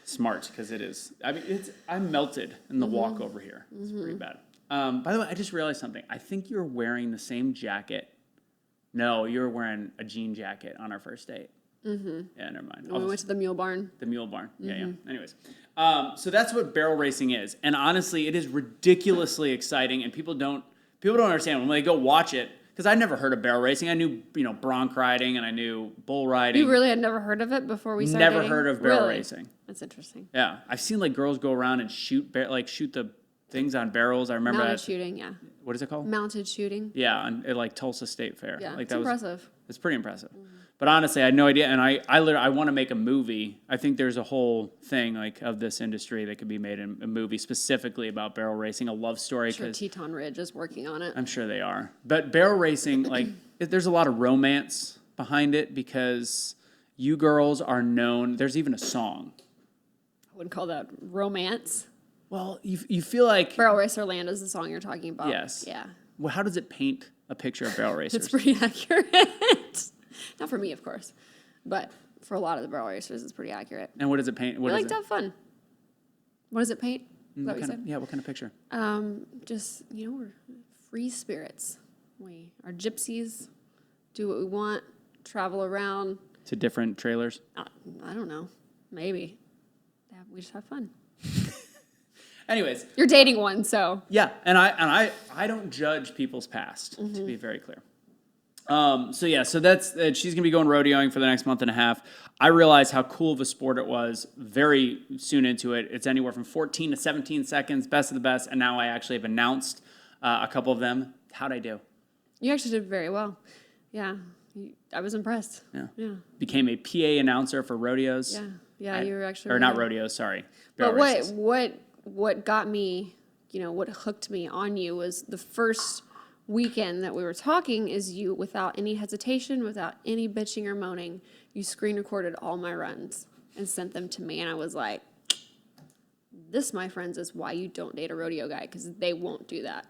Smart, because it is. I mean, I'm melted in the walk over here. It's pretty bad. By the way, I just realized something. I think you're wearing the same jacket. No, you were wearing a jean jacket on our first date. Mm-hmm. Yeah, never mind. We went to the Mule Barn. The Mule Barn. Yeah. Anyways, so that's what barrel racing is, and honestly, it is ridiculously exciting, and people don't understand when they go watch it. Because I never heard of barrel racing. I knew the riding and I knew bull riding. You really had never heard of it before we started Never dating? heard of barrel Really? racing. That's interesting. Yeah, I've seen like girls go around and shoot the things on barrels. I remember Mounted that. shooting, yeah. What is it called? Mounted shooting. Yeah, at like Tulsa State Fair. Yeah, like it's that impressive. It's pretty impressive. But honestly, I had no idea, and I want to make a movie. I think there's a whole thing like of this industry that could be made in a movie specifically about barrel racing, a love story. Sure, Teton Ridge is working on it. I'm sure they are. But barrel racing, like, there's a lot of romance behind it because you girls are known. There's even a song. I wouldn't call that romance. Well, you feel like Barrel Racer Land is the song you're talking about. Yes. Yeah. Well, how does it paint a picture of barrel racers? It's pretty accurate. Not for me, of course, but for a lot of the barrel racers, it's pretty accurate. And what does it paint? I like to have fun. What does it paint? Is that what you said? What kind of picture? Just, we're free spirits. We are gypsies, do what we want, travel around. To different trailers? I don't know. Maybe. Yeah, we just have fun. Anyways. You're dating one, so. Yeah, and I don't judge people's past, to be very clear. So that's she's gonna be going rodeoing for the next month and a half. I realized how cool of a sport it was very soon into it. It's anywhere from 14 to 17 seconds, best of the best, and now I actually have announced a couple of them. How'd I do? You actually did very well. Yeah, I was impressed. Yeah. Became a PA announcer for rodeos. Yeah, you were actually. Or not rodeos, sorry. But what got me, what hooked me on you was the first weekend that we were talking is you, without any hesitation, without any bitching or moaning, you screen recorded all my runs and sent them to me. And I was like, this, my friends, is why you don't date a rodeo guy, because they won't do that.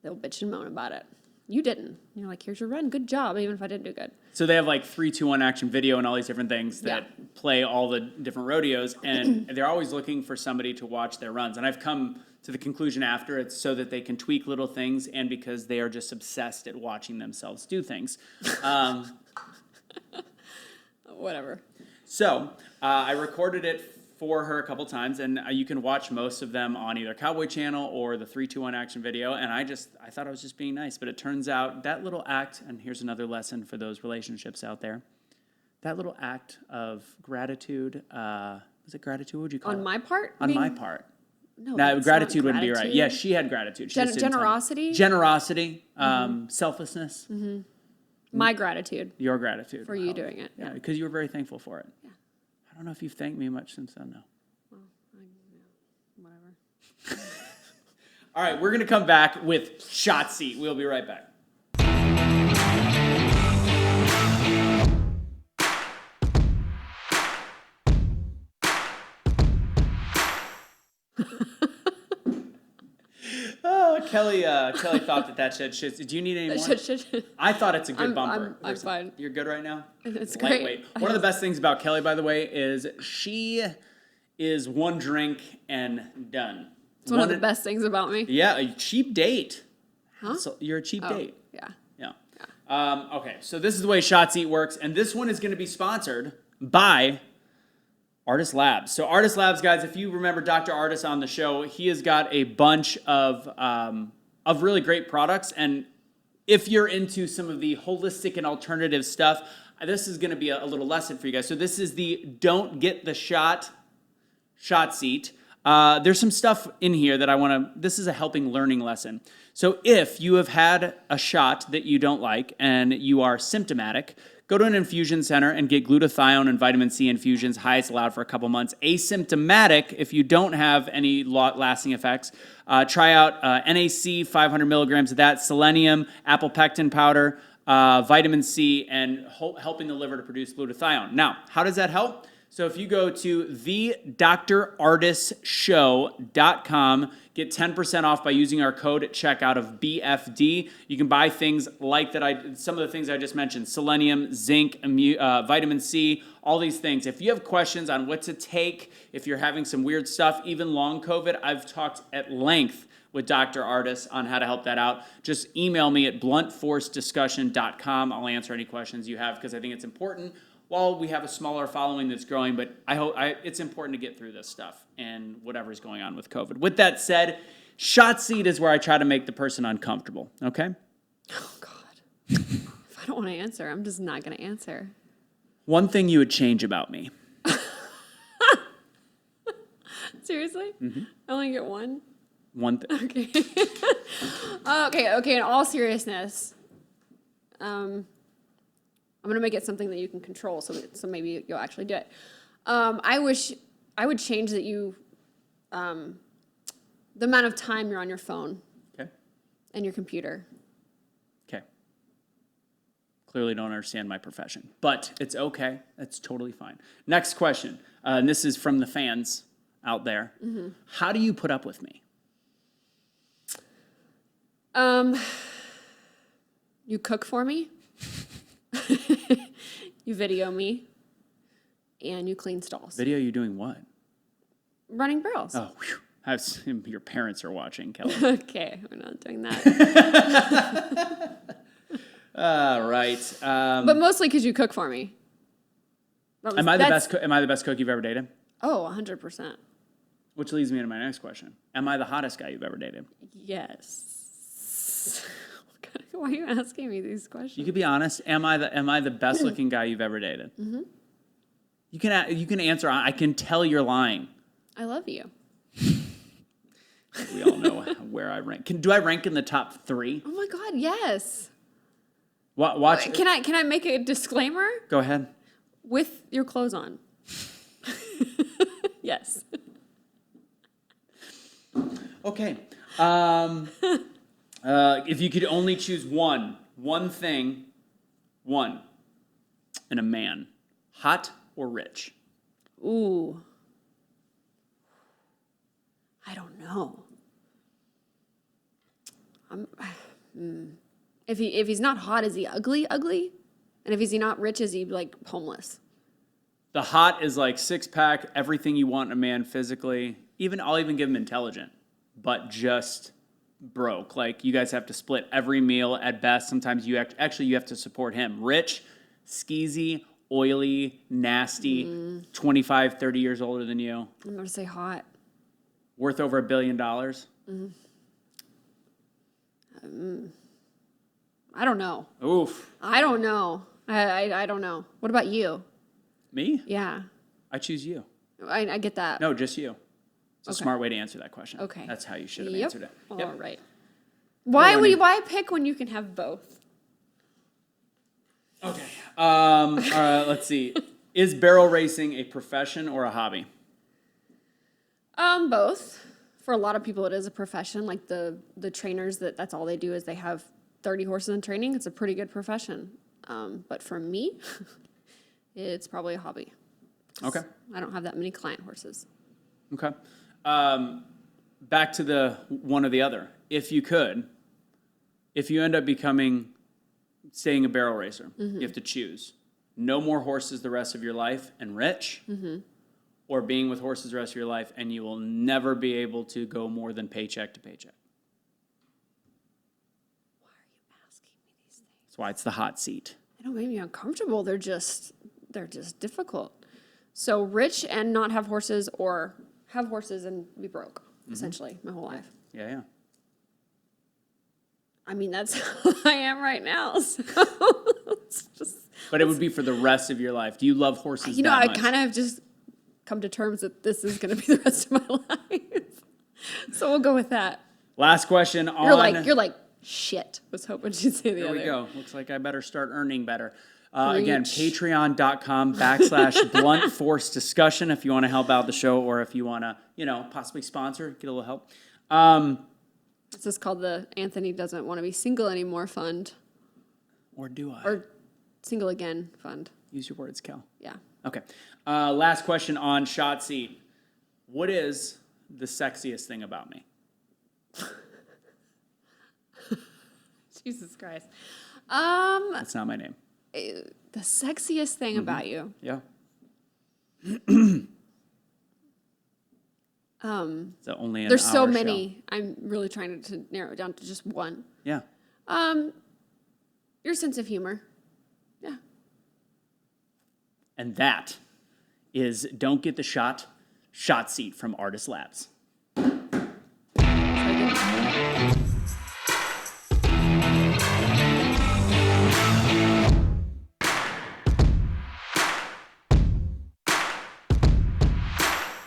They'll bitch and moan about it. You didn't. You're like, here's your run. Good job, even if I didn't do good. So they have like 3, 2, 1 action video and all these different things that play all the different rodeos, and they're always looking for somebody to watch their runs. And I've come to the conclusion after it's so that they can tweak little things, and because they are just obsessed at watching themselves do things. Whatever. So I recorded it for her a couple times, and you can watch most of them on either Cowboy Channel or the 3, 2, 1 action video. And I thought I was just being nice, but it turns out that little act, and here's another lesson for those relationships out there, that little act of gratitude, was it gratitude? What would you call it? On my part? On my part. No, Now, that's gratitude not wouldn't be right. Yeah, she had gratitude. She just didn't tell me. Generosity? Generosity, selflessness. Mm-hmm. My gratitude. Your gratitude. For you doing it. Yeah, because you were very thankful for it. Yeah. I don't know if you've thanked me much since then, though. Well, whatever. All right, we're going to come back with Shot Seat. We'll be right back. Kelly thought that said shit. Do you need any more? I thought it's a good bumper. I'm fine. You're good right now? It's great. One of the best things about Kelly, by the way, is she is one drink and done. It's one of the best things about me. Yeah, a cheap date. Huh? So you're a cheap date. Yeah. Okay, so this is the way Shots Eat works, and this one is going to be sponsored by Artist Labs. So Artist Labs, guys, if you remember Dr. Artist on the show, he has got a bunch of really great products. And if you're into some of the holistic and alternative stuff, this is going to be a little lesson for you guys. So this is the Don't Get the Shot Seat. There's some stuff in here that this is a helping learning lesson. So if you have had a shot that you don't like and you are symptomatic, go to an infusion center and get glutathione and vitamin C infusions, highest allowed for a couple months. Asymptomatic, if you don't have any lasting effects, try out NAC, 500 milligrams of that, selenium, apple pectin powder, vitamin C, and helping the liver to produce glutathione. Now, how does that help? So if you go to thedrartistshow.com, get 10% off by using our code at checkout of BFD. You can buy things like that. Some of the things I just mentioned: selenium, zinc, vitamin C, all these things. If you have questions on what to take, if you're having some weird stuff, even long COVID, I've talked at length with Dr. Artist on how to help that out. Just email me at bluntforcediscussion.com. I'll answer any questions you have because I think it's important. While we have a smaller following that's growing, but I hope it's important to get through this stuff and whatever's going on with COVID. With that said, Shot Seat is where I try to make the person uncomfortable, okay? Oh, God. If I don't want to answer, I'm just not going to answer. One thing you would change about me. Seriously? Mm-hmm. I only get one? One thing. Okay. Okay, in all seriousness, I'm going to make it something that you can control, so maybe you'll actually do it. I would change that you, the amount of time you're on your phone. Okay. And your computer. Okay. Clearly don't understand my profession, but it's okay. That's totally fine. Next question, and this is from the fans out there. Mm-hmm. How do you put up with me? You cook for me. You video me, and you clean stalls. Video you doing what? Running barrels. Oh, whew. Your parents are watching, Kelly. Okay, we're not doing that. Right. But mostly because you cook for me. Am I the best cook you've ever dated? Oh, 100%. Which leads me into my next question. Am I the hottest guy you've ever dated? Yes. Why are you asking me these questions? You could be honest. Am I the best looking guy you've ever dated? Mm-hmm. You can answer. I can tell you're lying. I love you. We all know where I rank. Do I rank in the top 3? Oh my God, yes. Watch. Can I make a disclaimer? Go ahead. With your clothes on. Yes. Okay. If you could only choose one thing, in a man, hot or rich? Ooh. I don't know. If he's not hot, is he ugly? Ugly? And if he's not rich, is he like homeless? The hot is like 6-pack, everything you want in a man physically. I'll even give him intelligent, but just broke. Like you guys have to split every meal at best. Sometimes you have to support him. Rich, skeezy, oily, nasty, 25, 30 years older than you. I'm going to say hot. Worth over $1 billion. I don't know. Oof. I don't know. I don't know. What about you? Me? Yeah. I choose you. I get that. No, just you. It's a Okay. smart way to answer that question. Okay. That's how you should have answered it. All Yep. right. Why pick when you can have both? Okay. Let's see. Is barrel racing a profession or a hobby? Both. For a lot of people, it is a profession. Like the trainers that's all they do is they have 30 horses in training. It's a pretty good profession. But for me, it's probably a hobby. Okay. I don't have that many client horses. Okay. Back to the one or the other. If you end up staying a barrel racer, you have to choose. No more horses the rest of your life and rich, or being with horses the rest of your life and you will never be able to go more than paycheck to paycheck. Why are you asking me these things? That's why it's the hot seat. They don't make me uncomfortable. They're just difficult. So rich and not have horses, or have horses and be broke, essentially, my whole life. Yeah. I mean, that's how I am right now. So it's just, But it would be for the rest of your life. Do you love horses that I much? kind of have just come to terms that this is going to be the rest of my life. So we'll go with that. Last question on... You're like, shit. Was hoping you'd say the other. There we go. Looks like I better start earning better. Again, patreon.com/blunt force discussion if you want to help out the show, or if you want to, possibly sponsor, get a little help. This is called the Anthony Doesn't Want to Be Single Anymore Fund. Or do I? Or Single Again Fund. Use your words, Kel. Yeah. Okay. Last question on Shot Seat. What is the sexiest thing about me? Jesus Christ. That's not my name. The sexiest thing about you. Yeah. It's only an There's so hour many. I'm really trying to narrow it down to just one. show. Yeah. Your sense of humor. Yeah. And that is Don't Get the Shot Seat from Artist Labs.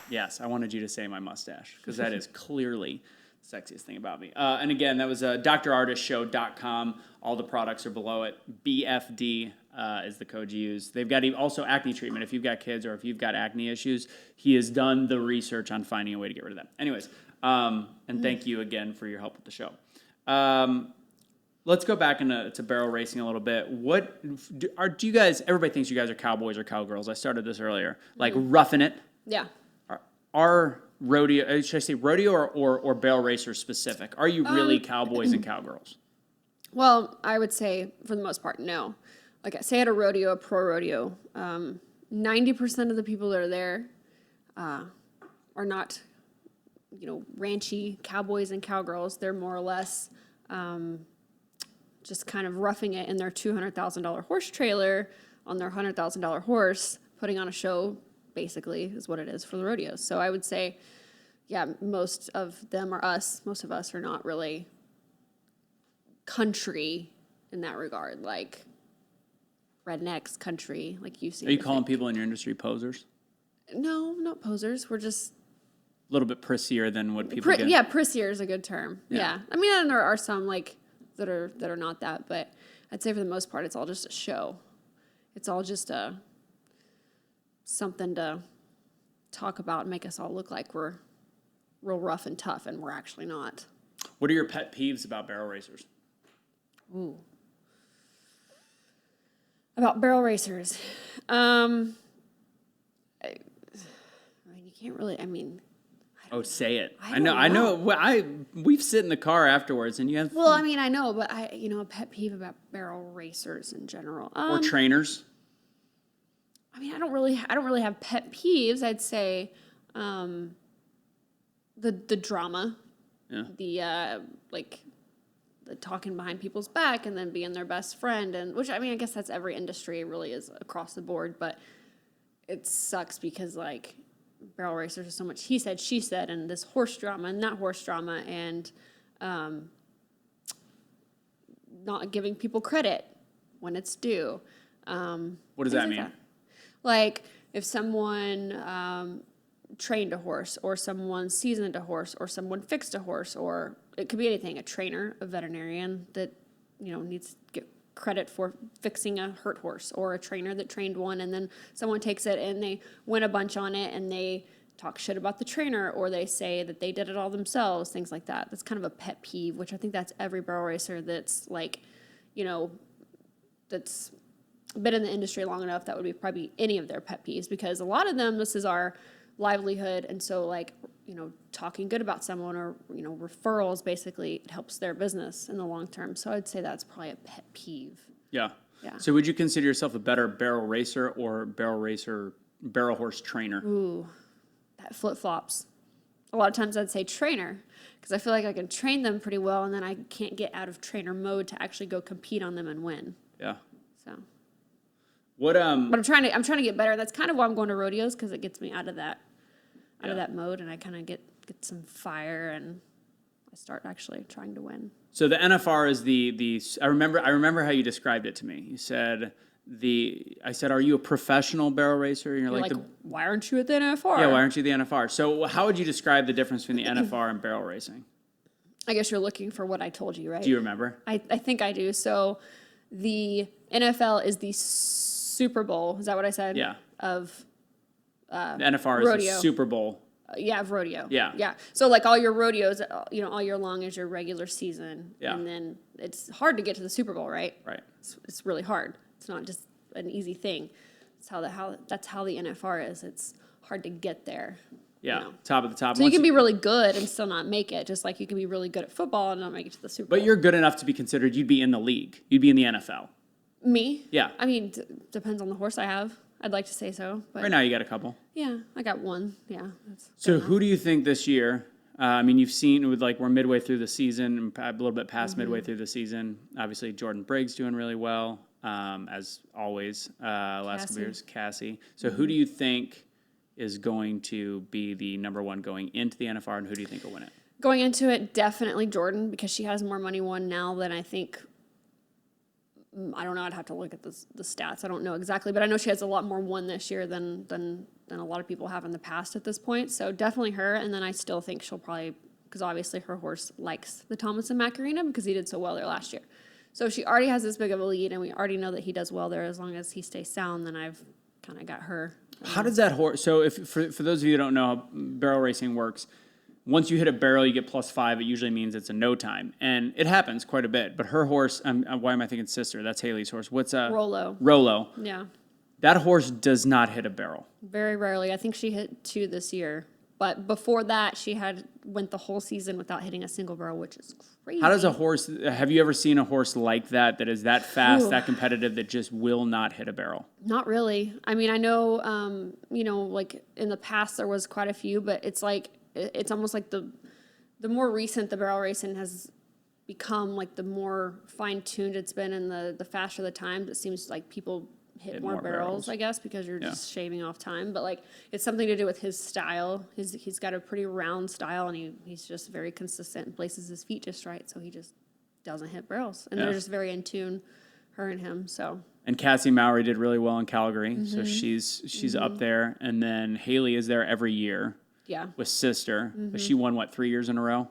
Yes, I wanted you to say my mustache, because that is clearly the sexiest thing about me. And again, that was drartistshow.com. All the products are below it. BFD is the code you use. They've got also acne treatment. If you've got kids or if you've got acne issues, he has done the research on finding a way to get rid of that. Anyways, and thank you again for your help with the show. Let's go back to barrel racing a little bit. Do you guys, everybody thinks you guys are cowboys or cowgirls. I started this earlier. Like roughing it. Yeah. Are rodeo, should I say rodeo or barrel racers specific? Are you really cowboys and cowgirls? Well, I would say for the most part, no. Like I say at a rodeo, a pro rodeo, 90% of the people that are there are not ranchy cowboys and cowgirls. They're more or less just kind of roughing it in their $200,000 horse trailer on their $100,000 horse, putting on a show, basically, is what it is for the rodeos. So I would say, yeah, most of them are us. Most of us are not really country in that regard, like rednecks, country, like you see. Are you calling people in your industry posers? No, not posers. We're just A little bit prissier than what people get. yeah, prissier is a good term. Yeah. Yeah. I mean, and there are some like that are not that, but I'd say for the most part, it's all just a show. It's all just something to talk about and make us all look like we're real rough and tough, and we're actually not. What are your pet peeves about barrel racers? Ooh. About barrel racers. You can't really, Oh, say it. I know. don't I know. know. We've sit in the car afterwards, and you have well, I know, but a pet peeve about barrel racers in general. or trainers. I don't really have pet peeves. I'd say, the drama, Yeah. the the talking behind people's back and then being their best friend, and which I guess that's every industry. It really is across the board, but it sucks because barrel racers are so much he said, she said, and this horse drama and that horse drama, and not giving people credit when it's due. What does things that like mean? Like if someone trained a horse, or someone seasoned a horse, or someone fixed a horse, or it could be anything, a trainer, a veterinarian that, needs to get credit for fixing a hurt horse, or a trainer that trained one, and then someone takes it and they win a bunch on it and they talk shit about the trainer, or they say that they did it all themselves, things like that. That's kind of a pet peeve, which I think that's every barrel racer that's that's been in the industry long enough. That would be probably any of their pet peeves, because a lot of them, this is our livelihood, and so talking good about someone, or referrals, basically it helps their business in the long term. So I'd say that's probably a pet peeve. Yeah. Yeah. So would you consider yourself a better barrel racer or barrel horse trainer? Ooh, that flip-flops. A lot of times I'd say trainer, because I feel like I can train them pretty well, and then I can't get out of trainer mode to actually go compete on them and win. Yeah. So, What but I'm trying to get better. That's kind of why I'm going to rodeos, because it gets me out of that mode, and I kind of get some fire, and I start actually trying to win. So the NFR is the I remember how you described it to me. You said I said, are you a professional barrel racer? And You're like, why aren't you at the NFR? Yeah, why aren't you the NFR? So how would you describe the difference between the NFR and barrel racing? I guess you're looking for what I told you, right? Do you remember? I think I do. So the NFL is the Super Bowl. Is that what I said? Yeah. Of The NFR rodeo. is the Super Bowl. of rodeo. Yeah. Yeah. So all your rodeos, all year long is your regular season. Yeah. And then it's hard to get to the Super Bowl, right? Right. It's really hard. It's not just an easy thing. That's how the NFR is. It's hard to get there. Yeah. Top of the top. So you can be really good and still not make it, just like you can be really good at football and not make it to the Super Bowl. But you're good enough to be considered. You'd be in the league. You'd be in the NFL. Me? Yeah. Depends on the horse I have. I'd like to say so. But Right now you got a couple. yeah, I got one. Yeah. So who do you think this year? You've seen with we're midway through the season, a little bit past midway through the season. Obviously, Jordan Briggs doing really well, as always. Last couple years, Cassie. So who do you think is going to be the number one going into the NFR, and who do you think will win it? Going into it, definitely Jordan, because she has more money won now than I think. I don't know. I'd have to look at the stats. I don't know exactly, but I know she has a lot more won this year than a lot of people have in the past at this point. So definitely her. And then I still think she'll probably, because obviously her horse likes the Thomas and Mack Arena because he did so well there last year. So she already has this big of a lead, and we already know that he does well there as long as he stays sound. Then I've kind of got her. How does that horse? So if for those of you who don't know how barrel racing works. Once you hit a barrel, you get +5. It usually means it's a no time, and it happens quite a bit. But her horse, why am I thinking sister? That's Haley's horse. What's Rollo? Rollo. Yeah. That horse does not hit a barrel. Very rarely. I think she hit 2 this year, but before that, she went the whole season without hitting a single barrel, which is crazy. How does a horse? Have you ever seen a horse like that is that fast, Ooh. that competitive, that just will not hit a barrel? Not really. I know, in the past there was quite a few, but it's it's almost like the more recent the barrel racing has become, like the more fine-tuned it's been, and the faster the times, it seems like people hit more barrels, I guess, because you're just shaving off time. But like, it's something to do with his style. He's got a pretty round style, and he's just very consistent and places his feet just right, so he just doesn't hit barrels. And they're just very in tune, her and him. So. And Cassie Mowry did really well in Calgary, so she's up there. And then Haley is there every year. Yeah. With sister, but she won 3 years in a row.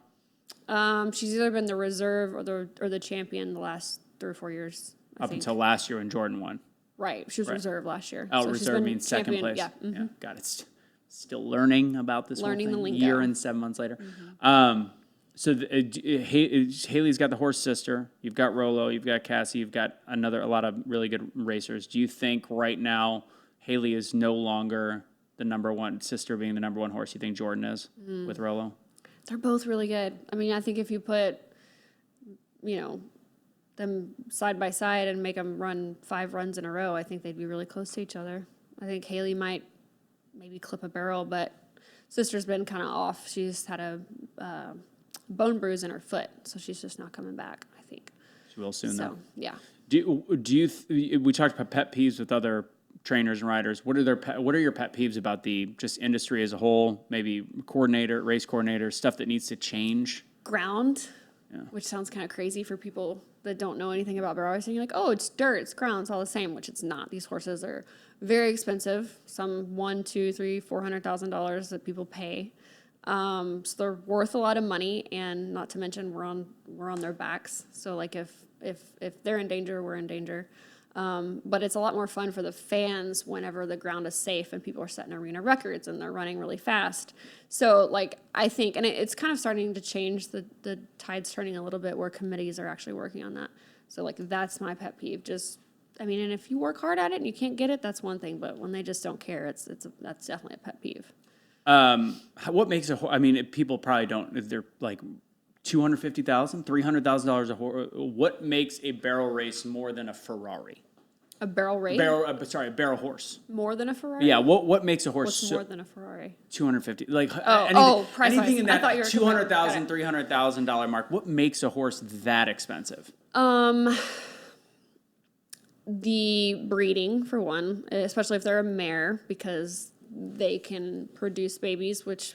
She's either been the reserve or the champion the last 3 or 4 years. Up until last year when Jordan won. Right, she was reserve last year. Oh, so reserve means second place. Yeah. Yeah. God, it's still learning about this whole thing. The lingo. Year and 7 months later. So Haley's got the horse sister. You've got Rolo. You've got Cassie. You've got a lot of really good racers. Do you think right now Haley is no longer the number one, sister being the number one horse? You think Jordan is with Rolo? They're both really good. I mean, I think if you put, them side by side and make them run 5 runs in a row, I think they'd be really close to each other. I think Haley might maybe clip a barrel, but sister's been kind of off. She's had a bone bruise in her foot, so she's just not coming back, I think. She will soon, though. Yeah. We talked about pet peeves with other trainers and riders. What are your pet peeves about the just industry as a whole? Maybe race coordinator, stuff that needs to change? Ground, which sounds kind of crazy for people that don't know anything about barrel racing. You're like, oh, it's dirt, it's ground, it's all the same, which it's not. These horses are very expensive. Some $1, $2, $3, $400,000 that people pay. So they're worth a lot of money, and not to mention we're on their backs. So like if they're in danger, we're in danger. But it's a lot more fun for the fans whenever the ground is safe and people are setting arena records and they're running really fast. So like, I think, and it's kind of starting to change, the tide's turning a little bit where committees are actually working on that. So like, that's my pet peeve. And if you work hard at it and you can't get it, that's one thing. But when they just don't care, that's definitely a pet peeve. What makes people probably don't, if they're like $250,000, $300,000 a horse. What makes a barrel race more than a Ferrari? A barrel race? A barrel horse. More than a Ferrari? Yeah. What makes a horse? What's more than a Ferrari? 250. Like price anything in that $200,000, $300,000 mark. What makes a horse that expensive? The breeding, for one, especially if they're a mare, because they can produce babies, which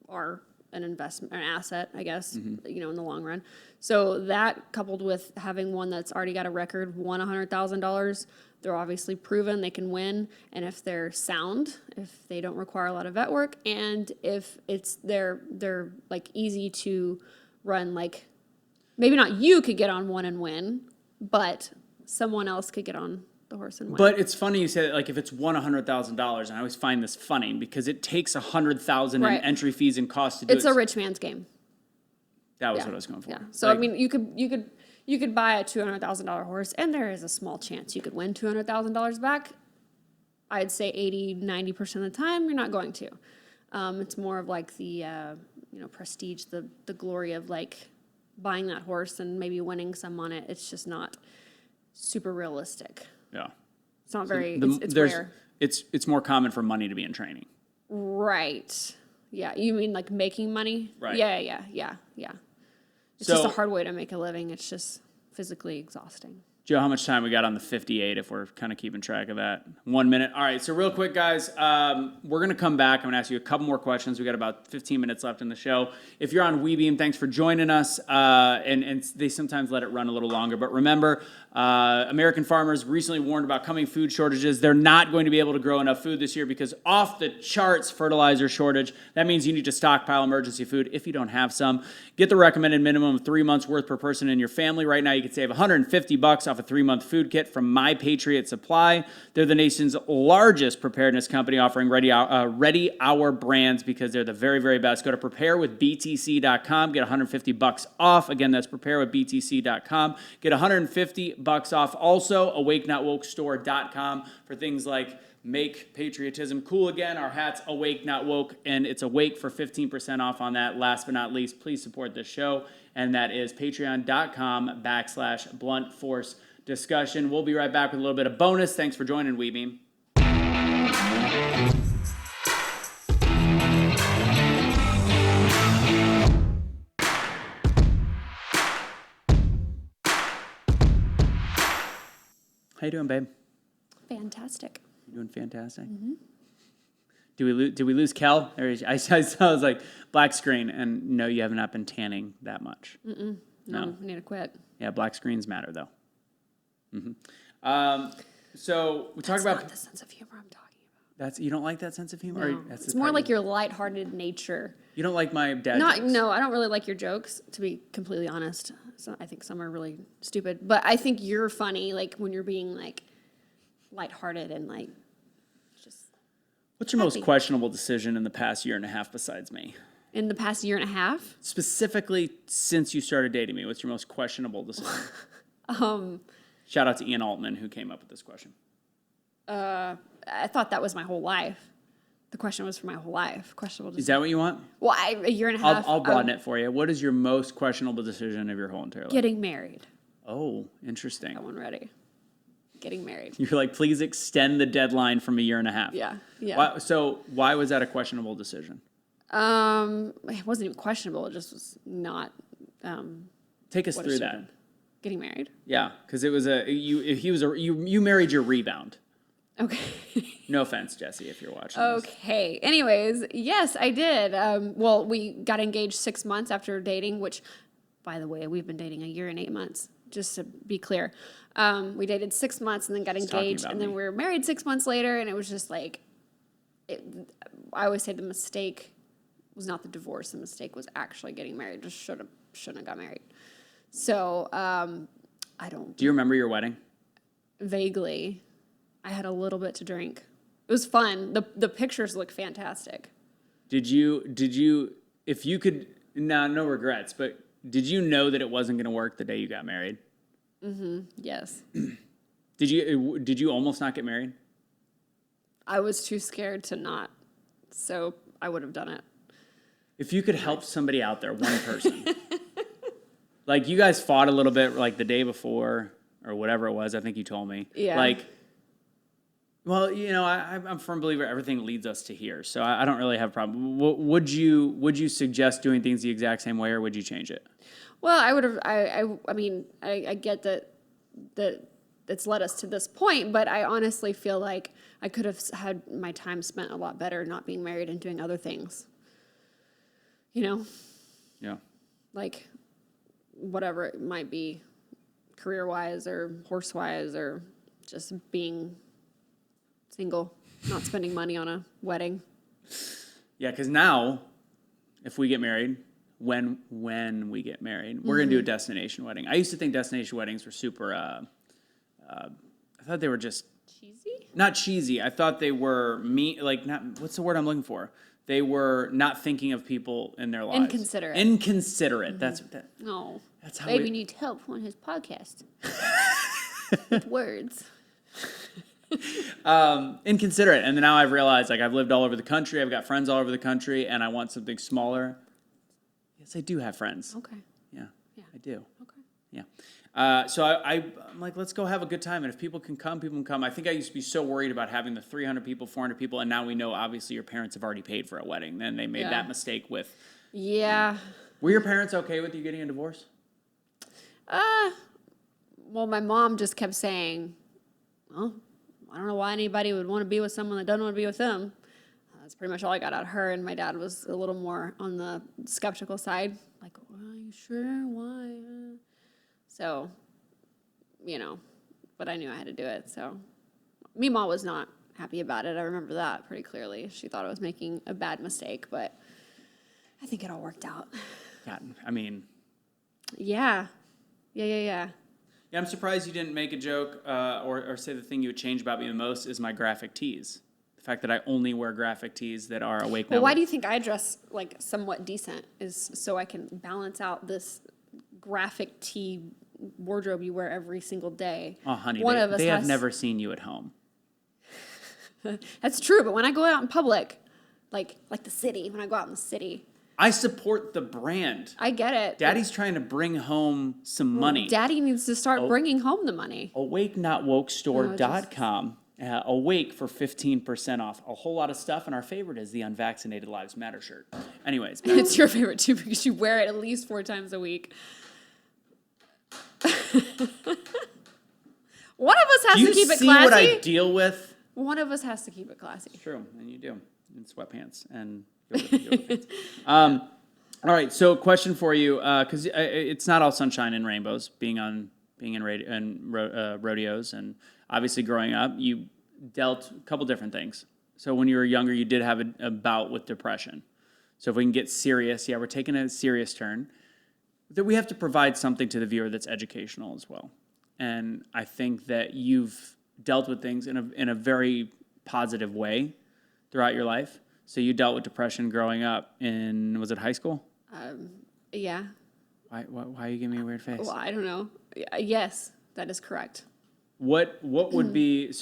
are an investment, an asset, I guess, in the long run. So that, coupled with having one that's already got a record, won $100,000, they're obviously proven they can win. And if they're sound, if they don't require a lot of vet work, and if they're like easy to run, like maybe not you could get on one and win, but someone else could get on the horse and win. But it's funny you say that, like if it's won $100,000, and I always find this funny because it takes $100,000 in entry fees and costs to do it. It's a rich man's game. That was what I was going for. Yeah. So you could buy a $200,000 horse, and there is a small chance you could win $200,000 back. I'd say 80-90% of the time you're not going to. It's more of like the prestige, the glory of like buying that horse and maybe winning some on it. It's just not super realistic. Yeah. It's not very, it's rare. It's more common for money to be in training. Right. Yeah. You mean like making money? Right. Yeah. It's just a hard way to make a living. It's just physically exhausting. Joe, how much time we got on the 58 if we're kind of keeping track of that? 1 minute. All right, so real quick, guys, we're going to come back. I'm going to ask you a couple more questions. We got about 15 minutes left in the show. If you're on Webeam, thanks for joining us. And they sometimes let it run a little longer. But remember, American farmers recently warned about coming food shortages. They're not going to be able to grow enough food this year because off the charts fertilizer shortage. That means you need to stockpile emergency food if you don't have some. Get the recommended minimum of 3 months worth per person in your family. Right now, you can save $150 off a 3-month food kit from My Patriot Supply. They're the nation's largest preparedness company offering Ready Hour brands because they're the very, very best. Go to preparewithbtc.com. Get $150 off. Again, that's preparewithbtc.com. Get $150 off. Also, awakenotwokestore.com for things like Make Patriotism Cool Again. Our hat's Awake Not Woke, and it's Awake for 15% off on that. Last but not least, please support this show, and that is patreon.com/Blunt Force Discussion. We'll be right back with a little bit of bonus. Thanks for joining, Webeam. How you doing, babe? Fantastic. You doing fantastic? Mm-hmm. Did we lose Kel? I was like black screen, and no, you have not been tanning that much. No, I need to quit. Yeah, black screens matter though. Mm-hmm. So we talk about not the sense of humor I'm talking about. That's you don't like that sense of humor. No. It's more like your lighthearted nature. You don't like my dad jokes? No, I don't really like your jokes, to be completely honest. So I think some are really stupid, but I think you're funny, like when you're being like lighthearted and like just. What's your most questionable decision in the past year and a half besides me? In the past year and a half? Specifically, since you started dating me, what's your most questionable decision? Shout out to Ian Altman who came up with this question. I thought that was my whole life. The question was for my whole life. Questionable decision. Is that what you want? Well, a year and a half. I'll broaden it for you. What is your most questionable decision of your whole entire life? Getting married. Oh, interesting. That one ready. Getting married. You're like, please extend the deadline from a year and a half. Yeah. So why was that a questionable decision? It wasn't even questionable. It just was not. Take us through that. Getting married. Yeah, because it was you married your rebound. Okay. No offense, Jesse, if you're watching. Okay. Anyways, yes, I did. Well, we got engaged 6 months after dating, which, by the way, we've been dating a year and 8 months. Just to be clear, we dated 6 months and then got engaged, and then we were married 6 months later, and it was just like, I always say the mistake was not the divorce. The mistake was actually getting married. Just shouldn't have got married. So I don't. Do you remember your wedding? Vaguely. I had a little bit to drink. It was fun. The pictures look fantastic. Did you if you could no regrets, but did you know that it wasn't going to work the day you got married? Mm-hmm. Yes. Did you almost not get married? I was too scared to not. So I would have done it. If you could help somebody out there, one person. Like you guys fought a little bit like the day before or whatever it was, I think you told me. Yeah. Like well, you know, I'm a firm believer everything leads us to here, so I don't really have a problem. Would you suggest doing things the exact same way, or would you change it? Well, I would have. I mean, I get that it's led us to this point, but I honestly feel like I could have had my time spent a lot better not being married and doing other things. You know? Yeah. Like whatever it might be, career-wise or horse-wise or just being single, not spending money on a wedding. Yeah, because now, if we get married, when we get married, we're going to do a destination wedding. I used to think destination weddings were super, I thought they were just... Cheesy? Not cheesy. I thought they were what's the word I'm looking for? They were not thinking of people in their lives. Inconsiderate. Inconsiderate. Mm-hmm. No. That's how Baby needs help on his podcast. With words. Inconsiderate. And then now I've realized, like, I've lived all over the country. I've got friends all over the country, and I want something smaller. Yes, I do have friends. Okay. Yeah. I do. Okay. Yeah. So I'm like, let's go have a good time. And if people can come, people can come. I think I used to be so worried about having the 300 people, 400 people, and now we know, obviously, your parents have already paid for a wedding. Then they made that mistake with... Yeah. Were your parents okay with you getting a divorce? Well, my mom just kept saying, well, I don't know why anybody would want to be with someone that doesn't want to be with them. That's pretty much all I got out of her, and my dad was a little more on the skeptical side. Like, are you sure? Why? So, you know, but I knew I had to do it. So, Mima was not happy about it. I remember that pretty clearly. She thought I was making a bad mistake, but I think it all worked out. Yeah, I mean... Yeah, Yeah, I'm surprised you didn't make a joke or say the thing you would change about me the most is my graphic tees. The fact that I only wear graphic tees that are awake now. Well, why do you think I dress like somewhat decent? Is so I can balance out this graphic tee wardrobe you wear every single day. Oh, honey, They have never seen you at home. That's true, but when I go out in public, like the city, when I go out in the city... I support the brand. I get it. Daddy's trying to bring home some money. Daddy needs to start bringing home the money. AwakeNotWokeStore.com. Awake for 15% off. A whole lot of stuff, and our favorite is the Unvaccinated Lives Matter shirt. Anyways. It's your favorite, too, because you wear it at least 4 times a week. One of us has Do to you keep it see what I classy. deal with? One of us has to keep it classy. True, and you do. In sweatpants and yoga pants. All right, so question for you, because it's not all sunshine and rainbows being in rodeos, and obviously growing up, you dealt a couple different things. So when you were younger, you did have a bout with depression. So if we can get serious, we're taking a serious turn. That we have to provide something to the viewer that's educational as well. And I think that you've dealt with things in a very positive way throughout your life. So you dealt with depression growing up in, was it high school? Yeah. Why are you giving me a weird face? Well, I don't know. Yes, that is correct. What would be,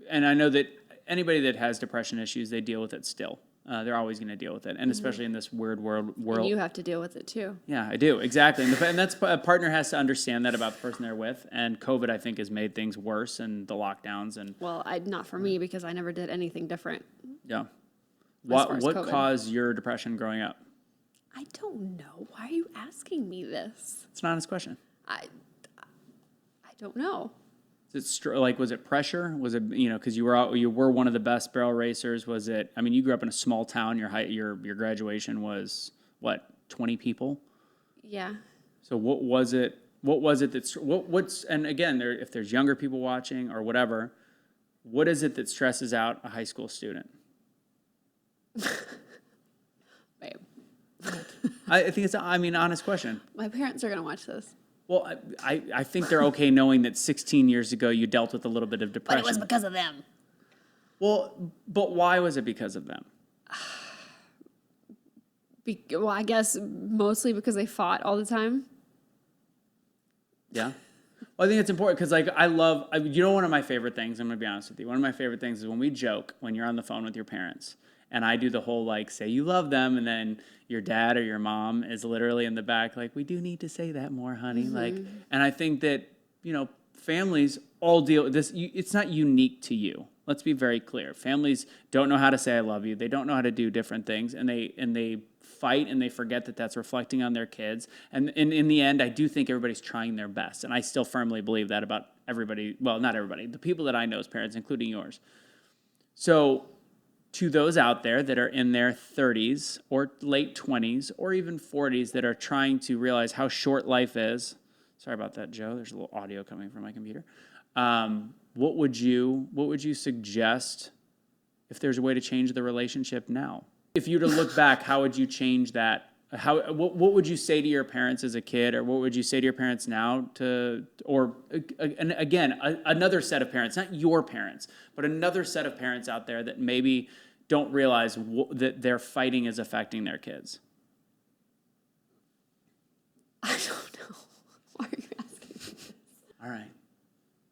and I know that anybody that has depression issues, they deal with it still. They're always going to deal with it, and especially in this weird world. And you have to deal with it too. Yeah, I do, exactly. And that's, a partner has to understand that about the person they're with, and COVID, I think, has made things worse, and the lockdowns. And Well, not for me, because I never did anything different. yeah. far as What COVID. caused your depression growing up? I don't know. Why are you asking me this? It's an honest question. I don't know. Was it pressure? Was it, because you were one of the best barrel racers? Was it? I mean, you grew up in a small town. Your graduation was what, 20 people? Yeah. So what was it? What's and again, if there's younger people watching or whatever, what is it that stresses out a high school student? Babe. I think it's, honest question. My parents are going to watch this. Well, I think they're okay knowing that 16 years ago you dealt with a little bit of But depression. it was because of them. Well, but why was it because of them? Well, I guess mostly because they fought all the time. Yeah. Well, I think it's important because, one of my favorite things, I'm going to be honest with you, one of my favorite things is when we joke, when you're on the phone with your parents, and I do the whole, say you love them, and then your dad or your mom is literally in the back, we do need to say that more, honey. Mm-hmm. And I think that, families all deal with this. It's not unique to you. Let's be very clear. Families don't know how to say I love you. They don't know how to do different things, and they fight, and they forget that that's reflecting on their kids. And in the end, I do think everybody's trying their best, and I still firmly believe that about everybody. Well, not everybody. The people that I know as parents, including yours. So to those out there that are in their 30s or late 20s or even 40s that are trying to realize how short life is. Sorry about that, Joe. There's a little audio coming from my computer. What would you suggest if there's a way to change the relationship now? If you were to look back, how would you change that? What would you say to your parents as a kid, or what would you say to your parents now another set of parents, not your parents, but another set of parents out there that maybe don't realize that their fighting is affecting their kids? I don't know. Why are you asking me this? All right.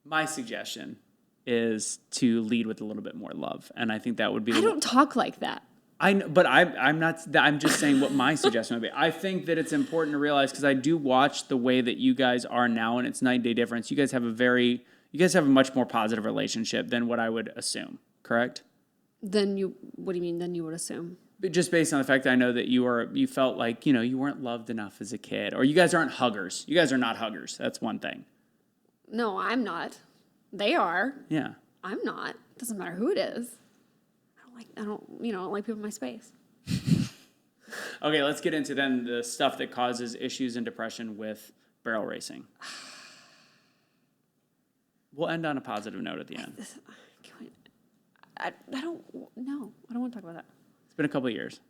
My suggestion is to lead with a little bit more love, and I think that would be. I don't talk like that. I know, but I'm not. I'm just saying what my suggestion would be. I think that it's important to realize, because I do watch the way that you guys are now, and it's night and day difference. You guys have a much more positive relationship than what I would assume. Correct? What do you mean? Then you would assume? But just based on the fact that I know that you felt like you weren't loved enough as a kid, or you guys aren't huggers. You guys are not huggers. That's one thing. No, I'm not. They are. Yeah. I'm not. Doesn't matter who it is. I don't like people in my space. Okay, let's get into then the stuff that causes issues and depression with barrel racing. We'll end on a positive note at the end. I don't want to talk about that. It's been a couple of years.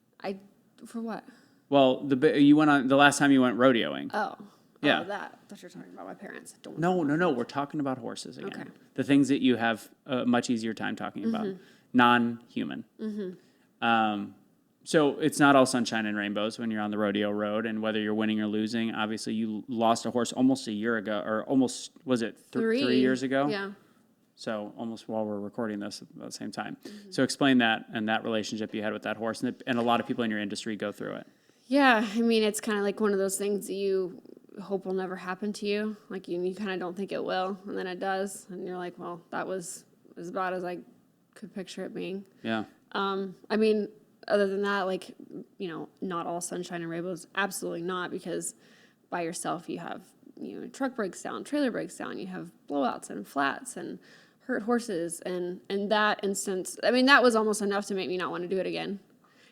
For what? Well, you went on the last time you went rodeoing. Oh. Yeah. Oh, that. I thought you were talking about my parents. No. We're talking about horses again. Okay. The things that you have a much easier time talking about. Non-human. So it's not all sunshine and rainbows when you're on the rodeo road, and whether you're winning or losing. Obviously, you lost a horse almost a year ago, or almost, was it 3 years ago? Yeah. So almost while we're recording this at the same time. So explain that and that relationship you had with that horse, and a lot of people in your industry go through it. Yeah, it's kind of like one of those things that you hope will never happen to you. Like you kind of don't think it will, and then it does, and you're like, well, that was as bad as I could picture it being. Yeah. Other than that, not all sunshine and rainbows. Absolutely not, because by yourself you have truck breaks down, trailer breaks down, you have blowouts and flats and hurt horses. And in that instance, I mean, that was almost enough to make me not want to do it again.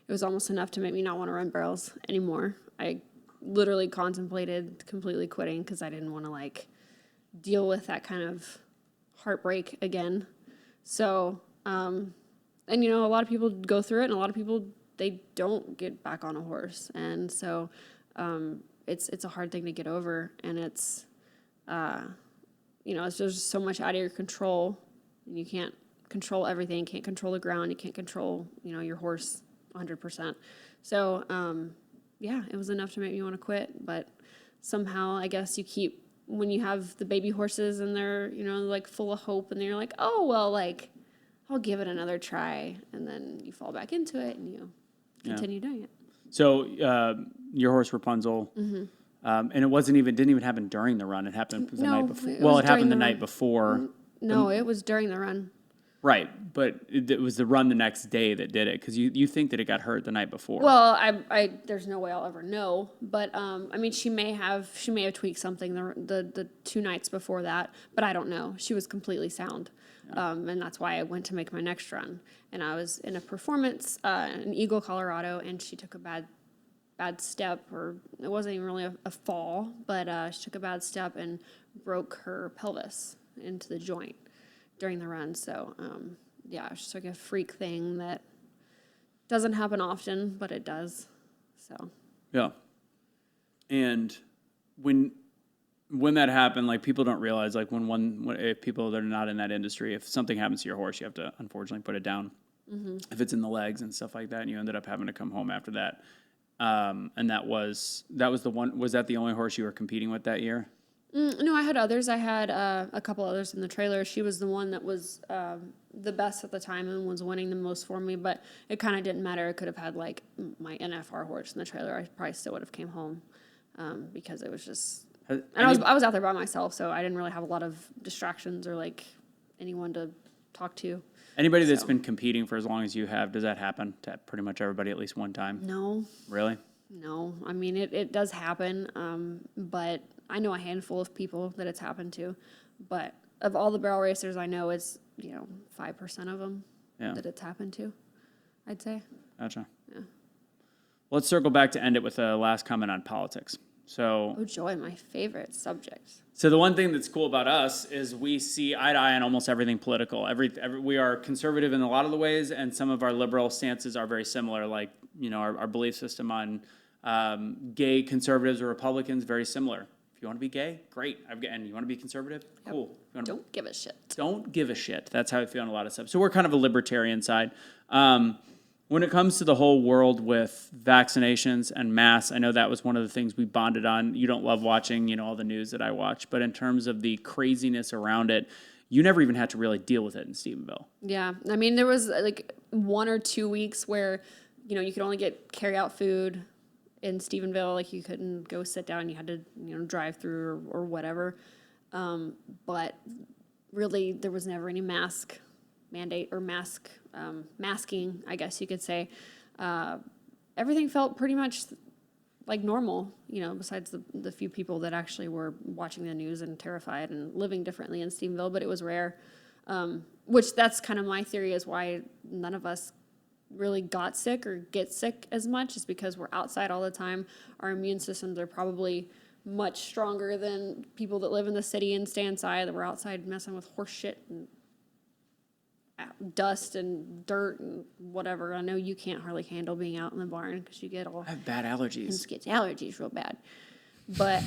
It was almost enough to make me not want to run barrels anymore. I literally contemplated completely quitting because I didn't want to like deal with that kind of heartbreak again. So, and a lot of people go through it, and a lot of people, they don't get back on a horse. And so, it's a hard thing to get over, and it's, it's just so much out of your control, and you can't control everything. You can't control the ground. You can't control, your horse 100%. So, it was enough to make me want to quit. But somehow, I guess when you have the baby horses and they're, like full of hope, and they're like, oh, well, like, I'll give it another try. And then you fall back into it and you continue doing it. So, your horse Rapunzel, and it didn't even happen during the run. It happened the night before. Well, it happened the night before. No, it was during the run. Right, but it was the run the next day that did it, because you think that it got hurt the night before. Well, I there's no way I'll ever know, but she may have tweaked something the 2 nights before that, but I don't know. She was completely sound, and that's why I went to make my next run. And I was in a performance in Eagle, Colorado, and she took a bad step, or it wasn't even really a fall, but she took a bad step and broke her pelvis into the joint during the run. So, it's just like a freak thing that doesn't happen often, but it does. So. Yeah. And when that happened, like, people don't realize, like, if people that are not in that industry, if something happens to your horse, you have to unfortunately put it down. Mm-hmm. If it's in the legs and stuff like that, and you ended up having to come home after that. And that was the one. Was that the only horse you were competing with that year? No, I had others. I had a couple others in the trailer. She was the one that was the best at the time and was winning the most for me, but it kind of didn't matter. I could have had, like, my NFR horse in the trailer. I probably still would have came home because it was just... I was out there by myself, so I didn't really have a lot of distractions or, like, anyone to talk to. Anybody that's been competing for as long as you have, does that happen to pretty much everybody at least one time? No. Really? No. I mean, it does happen, but... I know a handful of people that it's happened to, but of all the barrel racers I know, it's 5% of them that it's happened to, I'd say. Gotcha. Yeah. Let's circle back to end it with a last comment on politics. So, oh joy, my favorite subject. So the one thing that's cool about us is we see eye to eye on almost everything political. We are conservative in a lot of the ways, and some of our liberal stances are very similar. Like, our belief system on gay conservatives or Republicans, very similar. If you want to be gay, great. And you want to be conservative? Yep. Cool. Don't give a shit. Don't give a shit. That's how I feel on a lot of stuff. So we're kind of a libertarian side. When it comes to the whole world with vaccinations and masks, I know that was one of the things we bonded on. You don't love watching, all the news that I watch. But in terms of the craziness around it, you never even had to really deal with it in Stephenville. Yeah. I mean, there was like 1 or 2 weeks where, you could only get carry-out food in Stephenville. Like, you couldn't go sit down. You had to, drive through or whatever. But really, there was never any mask mandate or masking, I guess you could say. Everything felt pretty much like normal, besides the few people that actually were watching the news and terrified and living differently in Stephenville, but it was rare. Which that's kind of my theory is why none of us really got sick or get sick as much, is because we're outside all the time. Our immune systems are probably much stronger than people that live in the city and stay inside, that we're outside messing with horse shit and dust and dirt and whatever. I know you can't hardly handle being out in the barn because you get all... I have bad allergies. And gets allergies real bad. But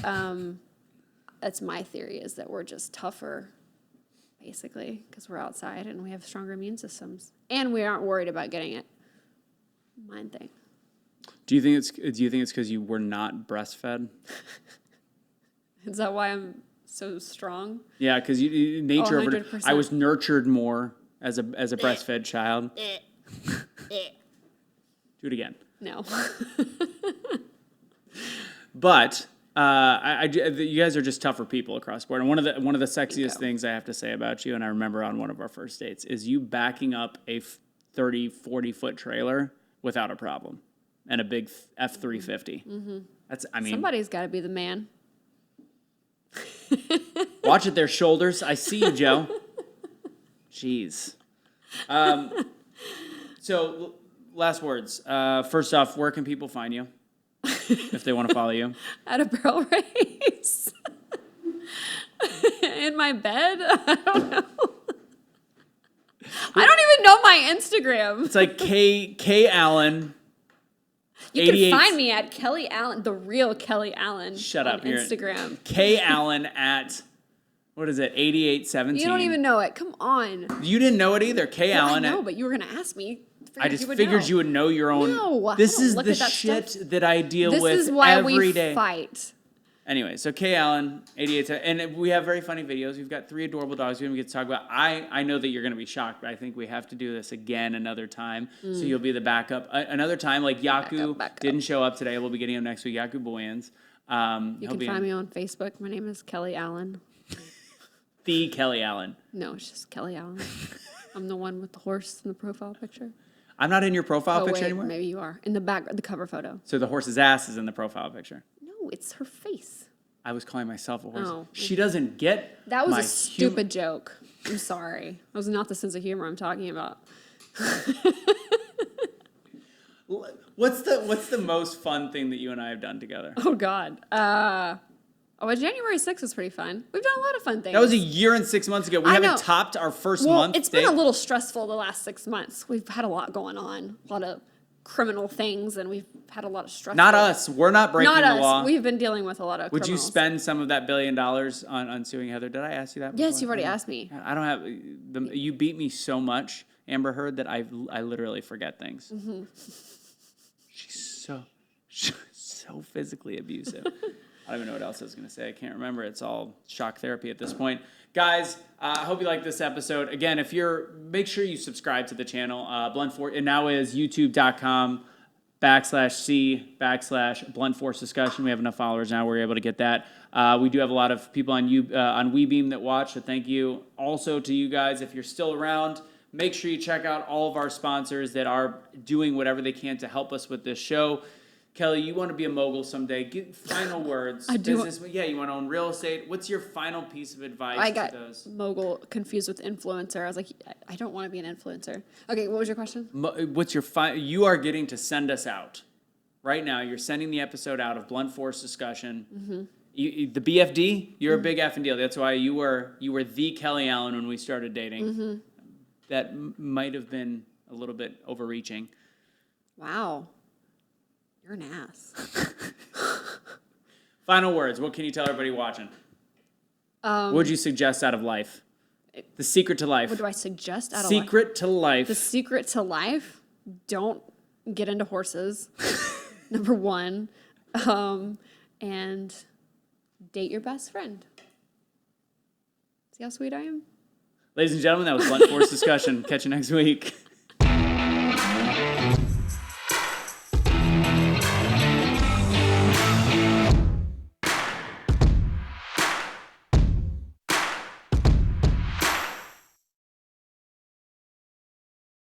that's my theory, is that we're just tougher, basically, because we're outside and we have stronger immune systems. And we aren't worried about getting it. Mind thing. Do you think it's because you were not breastfed? Is that why I'm so strong? Yeah, because nature. 100%. I was nurtured more as a breastfed child. Do it again. No. But you guys are just tougher people across the board. And one of the sexiest things I have to say about you, and I remember on one of our first dates, is you backing up a 30, 40-foot trailer without a problem, and a big F-350. Mm-hmm. Somebody's got to be the man. Watch at their shoulders. I see you, Joe. Jeez. So, last words. First off, where can people find you if they want to follow you? At a barrel race. In my bed? I don't know. I don't even know my Instagram. It's like K Allen. You can find me at Kelly Allen, the real Kelly Allen. Shut on up. Instagram. K Allen at, what is it, 8817. You don't even know it. Come on. You didn't know it either. K Allen. I know, but you were going to ask me. I just figured you would know your own. No, this I don't is look the at that shit stuff. that I deal This with is why every day. we fight. Anyway, so K Allen, 88, and we have very funny videos. We've got 3 adorable dogs we didn't get to talk about. I know that you're going to be shocked, but I think we have to do this again another time. So you'll be the backup. Another time, like Jaco Backup. didn't show up today. We'll be getting him next week. Jaco Booyens. You can find me on Facebook. My name is Kelly Allen. The Kelly Allen. No, it's just Kelly Allen. I'm the one with the horse in the profile picture. I'm not in your profile picture wait, anymore? Maybe you are. In the back, the cover photo. So the horse's ass is in the profile picture. No, it's her face. I was calling myself a horse. Oh. She doesn't get That was my a stupid joke. I'm sorry. That was not the sense of humor I'm talking about. What's the most fun thing that you and I have done together? Oh, God. January 6th was pretty fun. We've done a lot of fun things. That was a year and 6 months ago. We haven't topped our first month. It's been a little stressful the last 6 months. We've had a lot going on, a lot of criminal things, and we've had a lot of stress. Not us. We're not breaking Not the us. law. We've been dealing with a lot of Would you criminals. spend some of that $1 billion on suing Heather? Did I ask you that before? Yes, you've already asked me. I don't have... you beat me so much, Amber Heard, that I literally forget things. Mm-hmm. She's so physically abusive. I don't even know what else I was going to say. I can't remember. It's all shock therapy at this point. Guys, I hope you liked this episode. Again, make sure you subscribe to the channel. Blunt Force, it now is youtube.com/C/Blunt Force Discussion. We have enough followers now. We're able to get that. We do have a lot of people on WeBeam that watch, so thank you. Also to you guys, if you're still around, make sure you check out all of our sponsors that are doing whatever they can to help us with this show. Kelly, you want to be a mogul someday. Get final words. I do. Yeah, you want to own real estate. What's your final piece of advice I to got those? mogul confused with influencer. I was like, I don't want to be an influencer. Okay, what was your question? What's your you are getting to send us out. Right now, you're sending the episode out of Blunt Force Discussion. Mm-hmm. The BFD, you're a big effing deal. That's why you were the Kelly Allen when we started dating. Mm-hmm. That might have been a little bit overreaching. Wow. You're an ass. Final words. What can you tell everybody watching? What would you suggest out of life? The secret to life. What do I suggest out of Secret to life. The secret to life? Don't get into horses. Number 1. And date your best friend. See how sweet I am? Ladies and gentlemen, that was Blunt Force Discussion. Catch you next week.